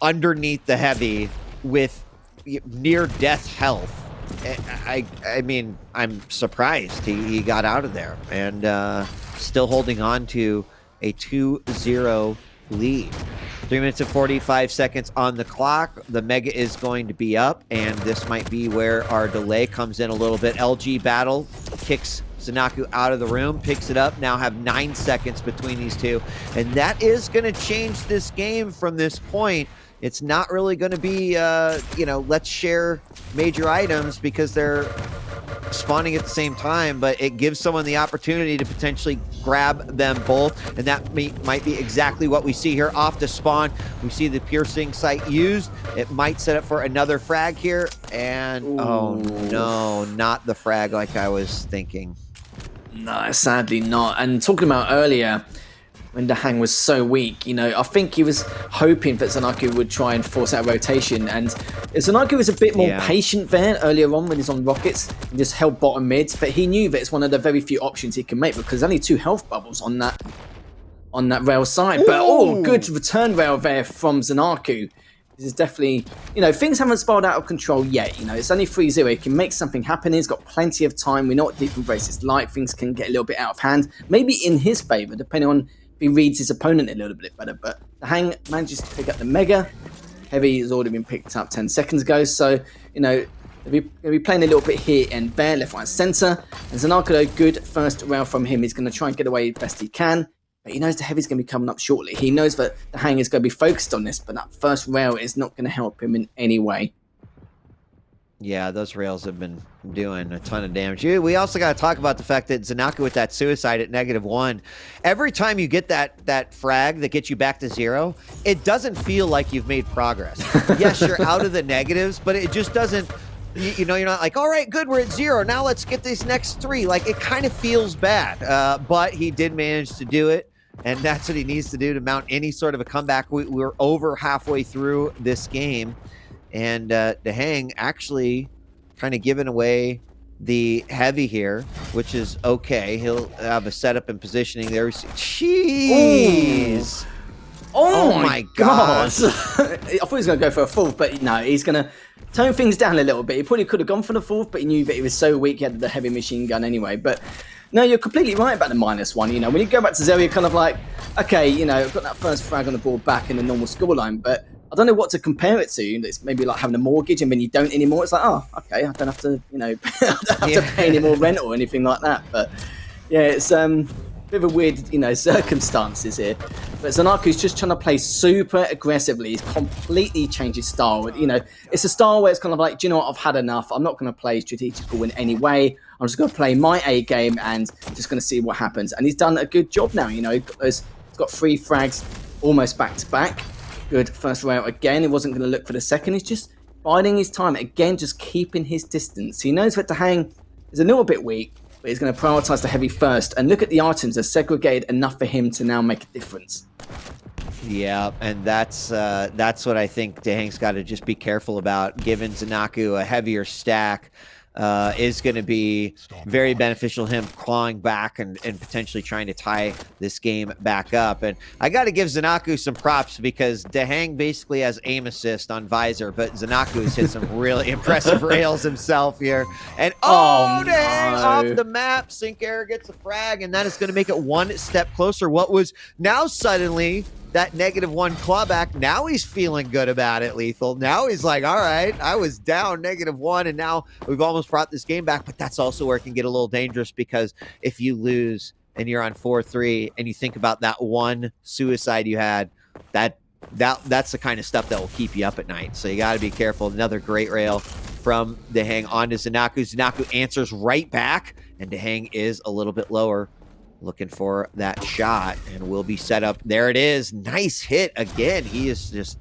underneath the heavy with near death health I mean, I'm surprised he got out of there and still holding on to a 2-0 lead. 3 minutes and 45 seconds on the clock. The Mega is going to be up, and this might be where our delay comes in a little bit. LG Battle kicks ZenAku out of the room, picks it up, now have 9 seconds between these two. And that is going to change this game from this point. It's not really going to be, let's share major items because they're spawning at the same time, but it gives someone the opportunity to potentially grab them both, and that might be exactly what we see here off the spawn. We see the piercing sight used. It might set up for another frag here, and Ooh. Oh no, not the frag like I was thinking. No, sadly not. And talking about earlier, when DaHanG was so weak, I think he was hoping that ZenAku would try and force out rotation. And ZenAku was a bit more patient there earlier on when he's on rockets and just held bottom mids. But he knew that it's one of the very few options he can make because there's only 2 health bubbles on that rail side. Ooh. But good return rail there from ZenAku. This is definitely, things haven't spiraled out of control yet. It's only 3-0. He can make something happen. He's got plenty of time. We know what Deep Embrace is like. Things can get a little bit out of hand. Maybe in his favor, depending on he reads his opponent a little bit better, but DaHanG manages to pick up the Mega. Heavy has already been picked up 10 seconds ago, so, they'll be playing a little bit here and there, left, right, and centre. And ZenAku, good first rail from him. He's going to try and get away best he can, but he knows the Heavy's going to be coming up shortly. He knows that DaHanG is going to be focused on this, but that first rail is not going to help him in any way. Yeah, those rails have been doing a ton of damage. We also got to talk about the fact that ZenAku with that suicide at -1, every time you get that frag that gets you back to 0, it doesn't feel like you've made progress. Yes, you're out of the negatives, but it just doesn't, you're not like, all right, good, we're at 0. Now let's get these next 3. Like, it kind of feels bad, but he did manage to do it. And that's what he needs to do to mount any sort of a comeback. We're over halfway through this game. And DaHanG actually kind of giving away the Heavy here, which is okay. He'll have a setup and positioning there. Jeez. Oh my gosh. I thought he was going to go for a 4th, but no, he's going to tone things down a little bit. He probably could have gone for the 4th, but he knew that he was so weak he had the heavy machine gun anyway. But no, you're completely right about the -1. When you go back to 0, you're kind of like, okay, I've got that first frag on the board back in the normal scoreline, but I don't know what to compare it to. It's maybe like having a mortgage and then you don't anymore. It's like, oh, okay, I don't have to, I don't have to pay any more rent or anything like that. But yeah, it's a bit of a weird, circumstances here. But ZenAku's just trying to play super aggressively. He's completely changed his style. It's a style where it's kind of like, do you know what? I've had enough. I'm not going to play strategical in any way. I'm just going to play my A game and just going to see what happens. And he's done a good job now. He's got 3 frags almost back to back. Good first rail again. He wasn't going to look for the second. He's just biding his time. Again, just keeping his distance. He knows that DaHanG is a little bit weak, but he's going to prioritize the Heavy first. And look at the items. They're segregated enough for him to now make a difference. Yeah, and that's what I think DaHanG's got to just be careful about. Giving ZenAku a heavier stack is going to be very beneficial to him clawing back and potentially trying to tie this game back up. And I got to give ZenAku some props because DaHanG basically has aim assist on Visor, but ZenAku has hit some really impressive rails himself here. And DaHanG off the map. Sync Error gets a frag, and that is going to make it 1 step closer. What was now suddenly that -1 clawback, now he's feeling good about it, Lethal. Now he's like, all right, I was down -1, and now we've almost brought this game back. But that's also where it can get a little dangerous, because if you lose and you're on 4-3 and you think about that 1 suicide you had, that's the kind of stuff that will keep you up at night. So you got to be careful. Another great rail from DaHanG onto ZenAku. ZenAku answers right back, and DaHanG is a little bit lower, looking for that shot, and will be set up. There it is. Nice hit again. He is just,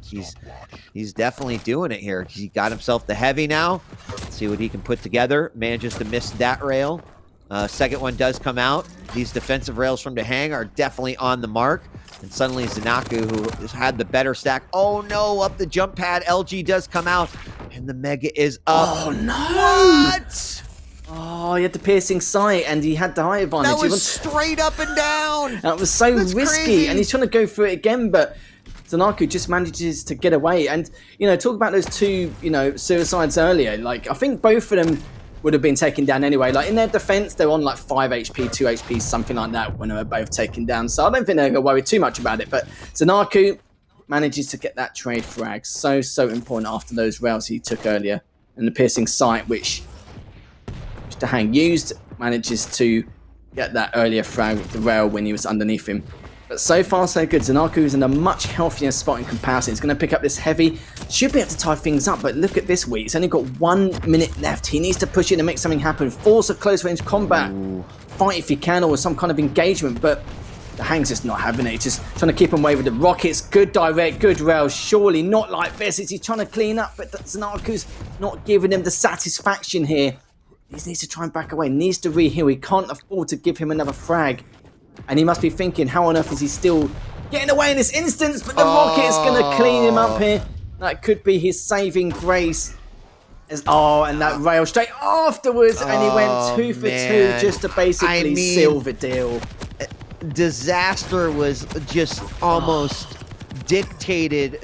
he's definitely doing it here. He got himself the Heavy now. Let's see what he can put together. Manages to miss that rail. Second one does come out. These defensive rails from DaHanG are definitely on the mark. And suddenly ZenAku, who has had the better stack. Oh no, up the jump pad. LG does come out, and the Mega is up. Oh no! What? Oh, he had the piercing sight, and he had the high advantage. That was straight up and down. That was so risky, crazy. and he's trying to go for it again, but ZenAku just manages to get away. And, talk about those two, suicides earlier. Like, I think both of them would have been taken down anyway. Like, in their defense, they're on like 5 HP, 2 HP, something like that when they were both taken down. So I don't think they're going to worry too much about it. But ZenAku manages to get that trade frag. So important after those rails he took earlier. And the piercing sight, which DaHanG used, manages to get that earlier frag with the rail when he was underneath him. But so far, so good. ZenAku is in a much healthier spot in comparison. He's going to pick up this heavy. Should be able to tie things up, but look at this week. He's only got 1 minute left. He needs to push in and make something happen. Force a close-range combat. Ooh. Fight if he can, or some kind of engagement. But DaHanG's just not having it. He's just trying to keep him away with the rockets. Good direct, good rail. Surely not like this. He's trying to clean up, but ZenAku's not giving him the satisfaction here. He needs to try and back away. Needs to re-heal. He can't afford to give him another frag. And he must be thinking, how on earth is he still getting away in this instance? But the rocket's going to clean him up here. That could be his saving grace. And that rail straight afterwards. And he went 2 for 2 just to basically seal the deal. Disaster was just almost dictated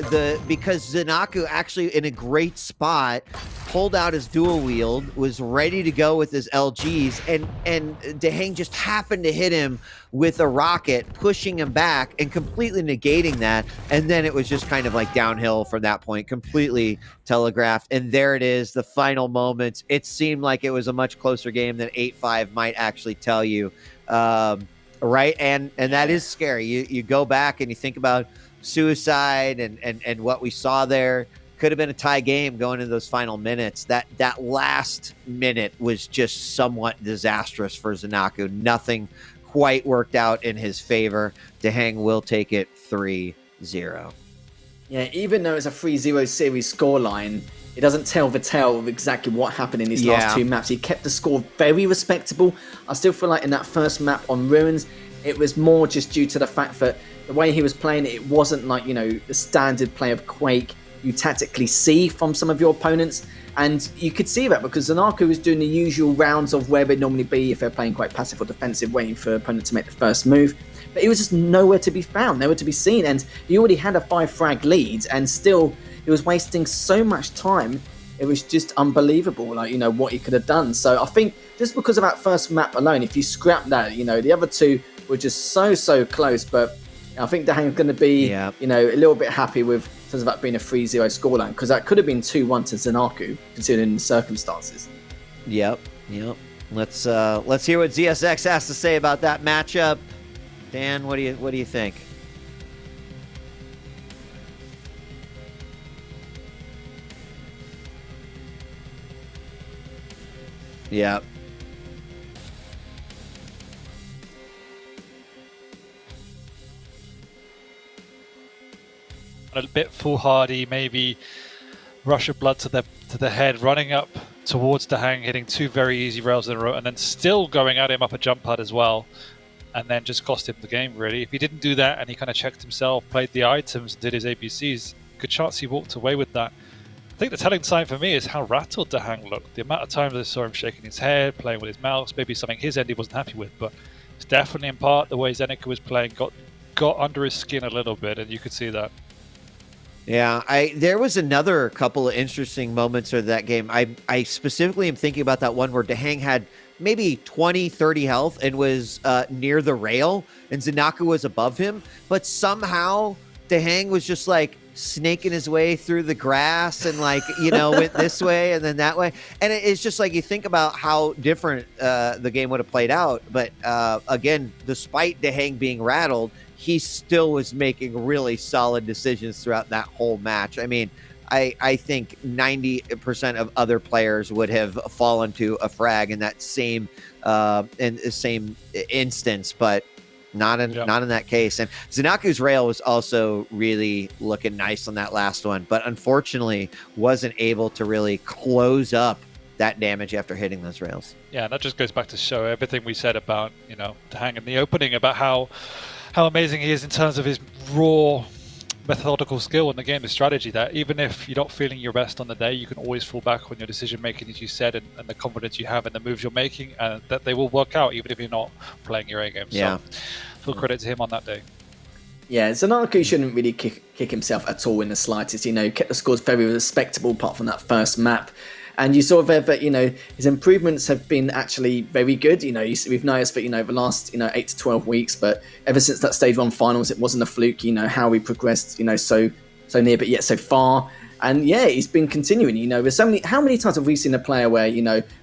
because ZenAku actually in a great spot pulled out his dual wield, was ready to go with his LGs, and DaHanG just happened to hit him with a rocket, pushing him back and completely negating that. And then it was just kind of like downhill from that point, completely telegraphed. And there it is, the final moments. It seemed like it was a much closer game than 8-5 might actually tell you. Right? And that is scary. You go back and you think about suicide and what we saw there. Could have been a tie game going into those final minutes. That last minute was just somewhat disastrous for ZenAku. Nothing quite worked out in his favor. DaHanG will take it 3-0. Yeah, even though it's a 3-0 series scoreline, it doesn't tell the tale of exactly what happened in these last 2 maps. He kept the score very respectable. I still feel like in that first map on Ruins, it was more just due to the fact that the way he was playing it wasn't like, the standard play of Quake you tactically see from some of your opponents. And you could see that because ZenAku was doing the usual rounds of where they'd normally be if they're playing quite passive or defensive, waiting for opponent to make the first move. But he was just nowhere to be found, nowhere to be seen. And he already had a 5 frag lead, and still he was wasting so much time. It was just unbelievable, what he could have done. So I think just because of that first map alone, if you scrap that, the other two were just so close. But I think DaHanG's going to be, a little bit happy with in terms of that being a 3-0 scoreline, because that could have been 2-1 to ZenAku, considering the circumstances. Yep. Let's hear what ZSX has to say about that matchup. Dan, what do you think? Yeah. A bit foolhardy, maybe rush of blood to the head, running up towards DaHanG, hitting 2 very easy rails in a row, and then still going at him up a jump pad as well, and then just cost him the game, really. If he didn't do that and he kind of checked himself, played the items, did his ABCs, good chance he walked away with that. I think the telling sign for me is how rattled DaHanG looked. The amount of times I saw him shaking his head, playing with his mouse, maybe something his end he wasn't happy with, but it's definitely in part the way ZenAku was playing got under his skin a little bit, and you could see that. Yeah, there was another couple of interesting moments of that game. I specifically am thinking about that one where DaHanG had maybe 20, 30 health and was near the rail, and ZenAku was above him, but somehow DaHanG was just like snaking his way through the grass and went this way and then that way. And it's just like you think about how different the game would have played out. But again, despite DaHanG being rattled, he still was making really solid decisions throughout that whole match. I mean, I think 90% of other players would have fallen to a frag in that same instance, but not in that case. And ZenAku's rail was also really looking nice on that last one, but unfortunately wasn't able to really close up that damage after hitting those rails. Yeah, that just goes back to show everything we said about DaHanG in the opening, about how amazing he is in terms of his raw methodical skill in the game, the strategy, that even if you're not feeling your best on the day, you can always fall back on your decision making, as you said, and the confidence you have in the moves you're making, and that they will work out even if you're not playing your A game. Yeah. So full credit to him on that day. Yeah, ZenAku shouldn't really kick himself at all in the slightest. Kept the scores very respectable apart from that first map. And you saw there that, his improvements have been actually very good. We've noticed that, the last, 8 to 12 weeks, but ever since that Stage 1 finals, it wasn't a fluke, how he progressed, so near, but yet so far. And yeah, he's been continuing, there's how many times have we seen a player where,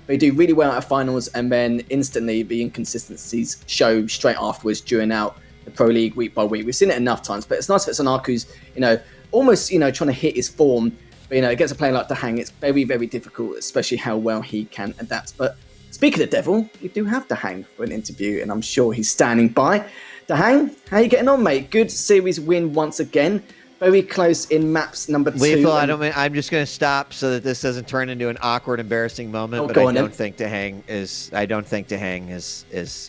they do really well at finals and then instantly the inconsistencies show straight afterwards during out the Pro League week by week. We've seen it enough times, but it's nice that ZenAku's, almost, trying to hit his form. But, against a player like DaHanG, it's very, very difficult, especially how well he can adapt. But speaking of Devil, we do have DaHanG for an interview, and I'm sure he's standing by. DaHanG, how you getting on, mate? Good series win once again. Very close in maps number 2. Lethal, I'm just going to stop so that this doesn't turn into an awkward, embarrassing moment. But I don't think DaHanG is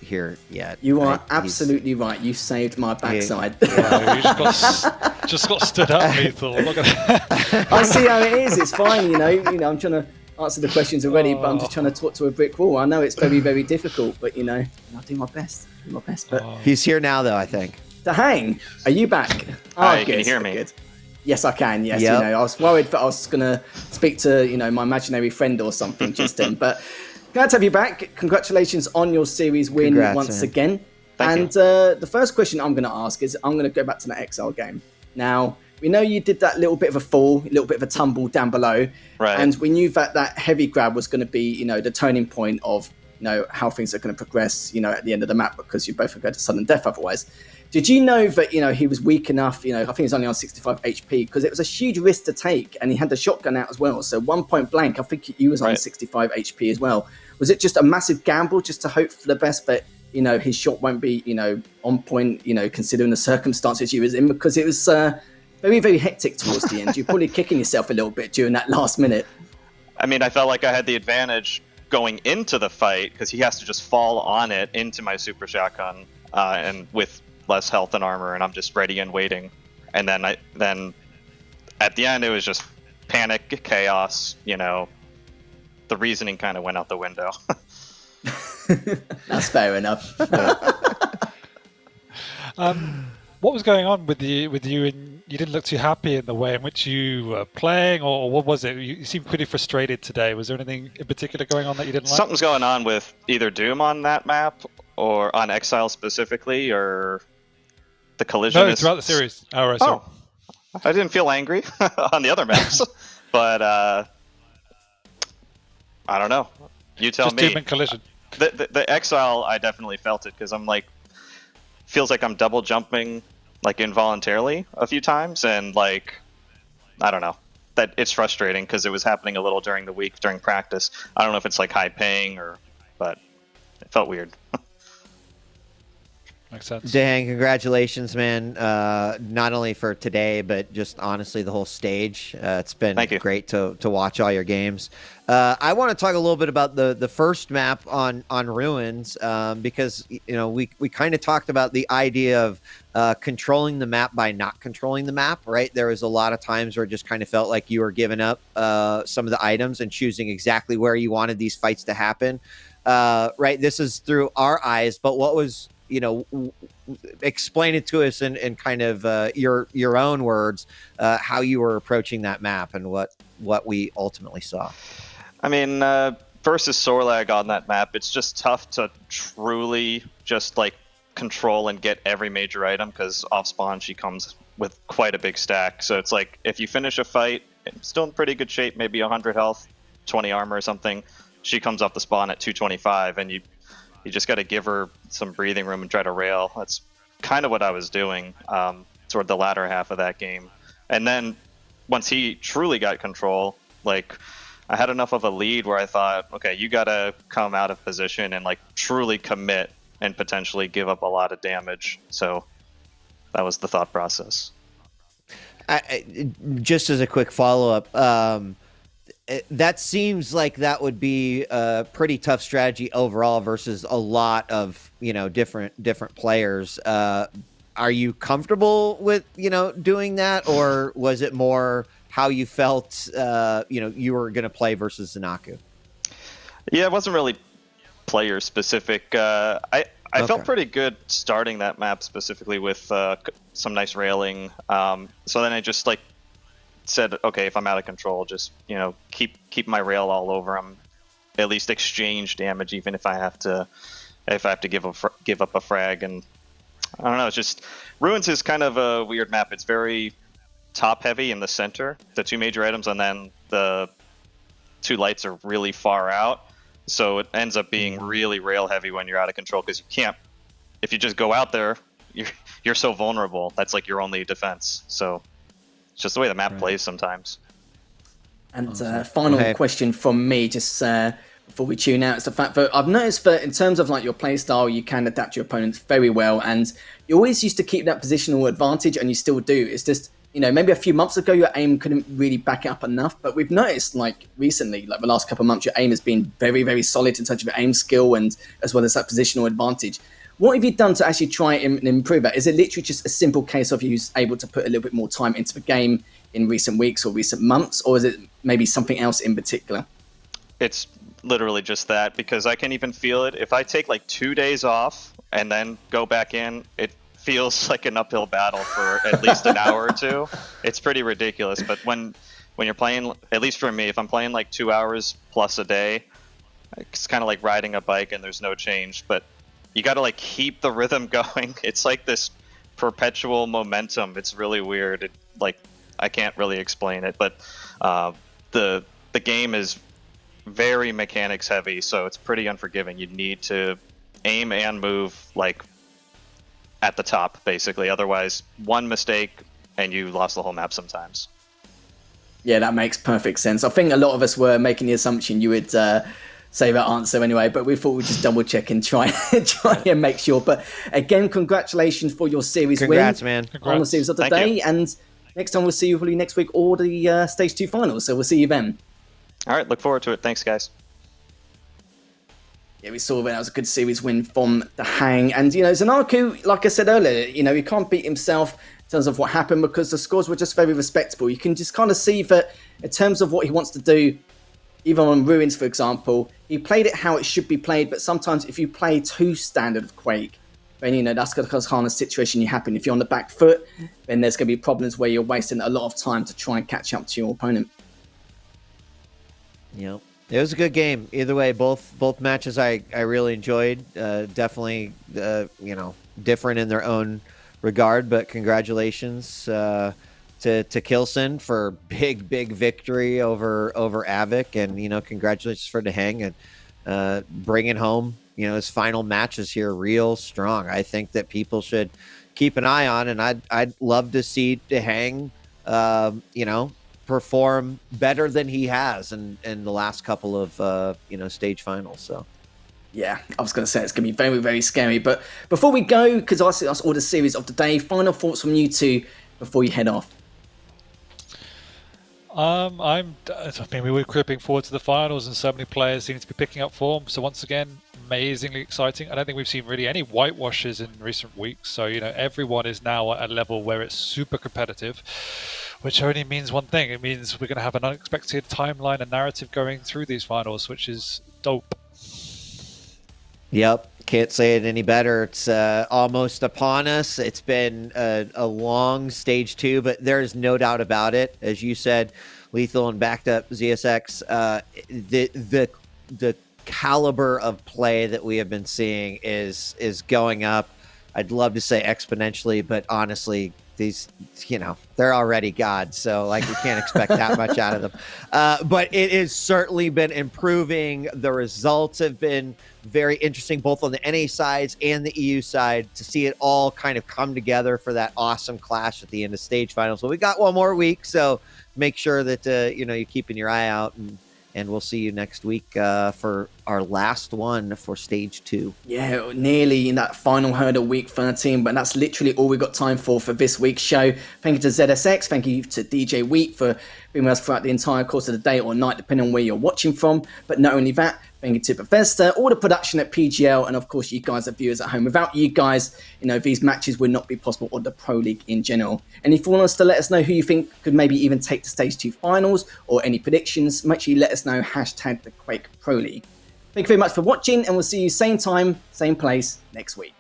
here yet. You are absolutely right. You saved my backside. You just got stood up, Lethal. I see how it is. It's fine. I'm trying to answer the questions already, but I'm just trying to talk to a brick wall. I know it's very, very difficult, but I'll do my best. But he's here now, though. I think. DaHanG, are you back? Hi, can you hear me? Good. Yes, I can. Yes, yep. I was worried that I was gonna speak to my imaginary friend or something just then. But glad to have you back. Congratulations on your series win once again. Thank you. The first question I'm going to ask is I'm going to go back to the Exile game. Now we know you did that little bit of a fall, a little bit of a tumble down below, right? And we knew that heavy grab was going to be the turning point of how things are going to progress at the end of the map, because you both would go to sudden death otherwise. Did you know that he was weak enough? I think he's only on 65 HP because it was a huge risk to take, and he had the shotgun out as well. So one point blank, I think he was on 65 HP as well. Was it just a massive gamble just to hope for the best that his shot won't be on point? Considering the circumstances you was in, because it was very, very hectic towards the end. You're probably kicking yourself a little bit during that last minute. I mean, I felt like I had the advantage going into the fight because he has to just fall on it into my super shotgun, and with less health and armor, and I'm just ready and waiting. And then at the end it was just panic, chaos. The reasoning kind of went out the window. That's fair enough. What was going on with you? And you didn't look too happy in the way in which you were playing, or what was it? You seemed pretty frustrated today. Was there anything in particular going on that you didn't like? Something's going on with either Doom on that map, or on Exile specifically, or the collision. No, throughout the series. Oh, right, sorry. I didn't feel angry on the other maps, but I don't know. You tell me. Just Doom and collision. The Exile, I definitely felt it because I'm feels like I'm double jumping involuntarily a few times, and I don't know. That it's frustrating because it was happening a little during the week during practice. I don't know if it's high paying but it felt weird. Makes sense. DaHanG, congratulations, man. Not only for today, but just honestly the whole stage. It's been great to watch all your games. I want to talk a little bit about the first map on Ruins, because we kind of talked about the idea of controlling the map by not controlling the map, right? There was a lot of times where it just kind of felt like you were giving up some of the items and choosing exactly where you wanted these fights to happen. Right? This is through our eyes, but what was explain it to us in kind of your own words, how you were approaching that map and what we ultimately saw. I mean, versus Sorlag on that map, it's just tough to truly just control and get every major item, because off spawn she comes with quite a big stack. So it's if you finish a fight, still in pretty good shape, maybe 100 health, 20 armor or something, she comes off the spawn at 225, and you just got to give her some breathing room and try to rail. That's kind of what I was doing toward the latter half of that game. And then once he truly got control, I had enough of a lead where I thought, okay, you got to come out of position and truly commit and potentially give up a lot of damage. So that was the thought process. Just as a quick follow-up, that seems like that would be a pretty tough strategy overall versus a lot of different players. Are you comfortable with doing that, or was it more how you felt you were going to play versus ZenAku? Yeah, it wasn't really player specific. I I Okay. felt pretty good starting that map specifically with some nice railing. So then I just like said, okay, if I'm out of control, just keep my rail all over them. At least exchange damage, even if I have to give up a frag. And I don't know, it's just Ruins is kind of a weird map. It's very top heavy in the center, the two major items, and then the two lights are really far out. So it ends up being really rail heavy when you're out of control, because you can't. If you just go out there, you're so vulnerable. That's like your only defense. So it's just the way the map plays sometimes. And final question from me, just before we tune out, is the fact that I've noticed that in terms of like your play style, you can adapt your opponents very well, and you always used to keep that positional advantage, and you still do. It's just, maybe a few months ago your aim couldn't really back it up enough, but we've noticed like recently, like the last couple of months, your aim has been very, very solid in terms of your aim skill and as well as that positional advantage. What have you done to actually try and improve that? Is it literally just a simple case of you able to put a little bit more time into the game in recent weeks or recent months, or is it maybe something else in particular? It's literally just that, because I can even feel it. If I take like 2 days off and then go back in, it feels like an uphill battle for at least an hour or two. It's pretty ridiculous. But when you're playing, at least for me, if I'm playing like 2 hours plus a day, it's kind of like riding a bike and there's no change. But you got to like keep the rhythm going. It's like this perpetual momentum. It's really weird. I can't really explain it, but the game is very mechanics heavy, so it's pretty unforgiving. You need to aim and move like at the top, basically. Otherwise, one mistake and you lost the whole map sometimes. Yeah, that makes perfect sense. I think a lot of us were making the assumption you would say that answer anyway, but we thought we'd just double check and try and make sure. But again, congratulations for your series Congrats, win man. on the series of the Thank day. you. And next time we'll see you probably next week or the Stage 2 finals. So we'll see you then. All right, look forward to it. Thanks, guys. Yeah, we saw that was a good series win from DaHanG. And, ZenAku, like I said earlier, he can't beat himself in terms of what happened because the scores were just very respectable. You can just kind of see that in terms of what he wants to do, even on Ruins, for example, he played it how it should be played. But sometimes if you play too standard of Quake, then, that's the kind of situation you happen. If you're on the back foot, then there's going to be problems where you're wasting a lot of time to try and catch up to your opponent. Yep. It was a good game. Either way, both matches I really enjoyed. Definitely, different in their own regard. But congratulations to Kilson for big victory over Avik, and congratulations for DaHanG and bringing home his final matches here real strong. I think that people should keep an eye on, and I'd love to see DaHanG perform better than he has in the last couple of stage finals. So yeah, I was going to say it's going to be very, very scary. But before we go, because I see that's all the series of the day, final thoughts from you two before you head off. I mean, we were creeping forward to the finals, and so many players seem to be picking up form. So once again, amazingly exciting. I don't think we've seen really any whitewashes in recent weeks. So everyone is now at a level where it's super competitive, which only means one thing. It means we're going to have an unexpected timeline and narrative going through these finals, which is dope. Yep. Can't say it any better. It's almost upon us. It's been a long stage 2, but there's no doubt about it. As you said, Lethal and backed up ZSX, the caliber of play that we have been seeing is going up. I'd love to say exponentially, but honestly, these, they're already gods, so like we can't expect that much out of them. But it has certainly been improving. The results have been very interesting, both on the NA sides and the EU side, to see it all kind of come together for that awesome clash at the end of stage finals. Well, we got one more week, so make sure that you're keeping your eye out, and we'll see you next week for our last one for stage 2. Yeah, nearly in that final hurdle, week 13, but that's literally all we've got time for this week's show. Thank you to ZSX, thank you to DJ Wheat for being with us throughout the entire course of the day or night, depending on where you're watching from. But not only that, thank you to Bethesda, all the production at PGL, and of course you guys, the viewers at home. Without you guys, these matches would not be possible, or the Pro League in general. And if you want us to let us know who you think could maybe even take the Stage 2 finals, or any predictions, make sure you let us know, #the Quake Pro League. Thank you very much for watching, and we'll see you same time, same place next week.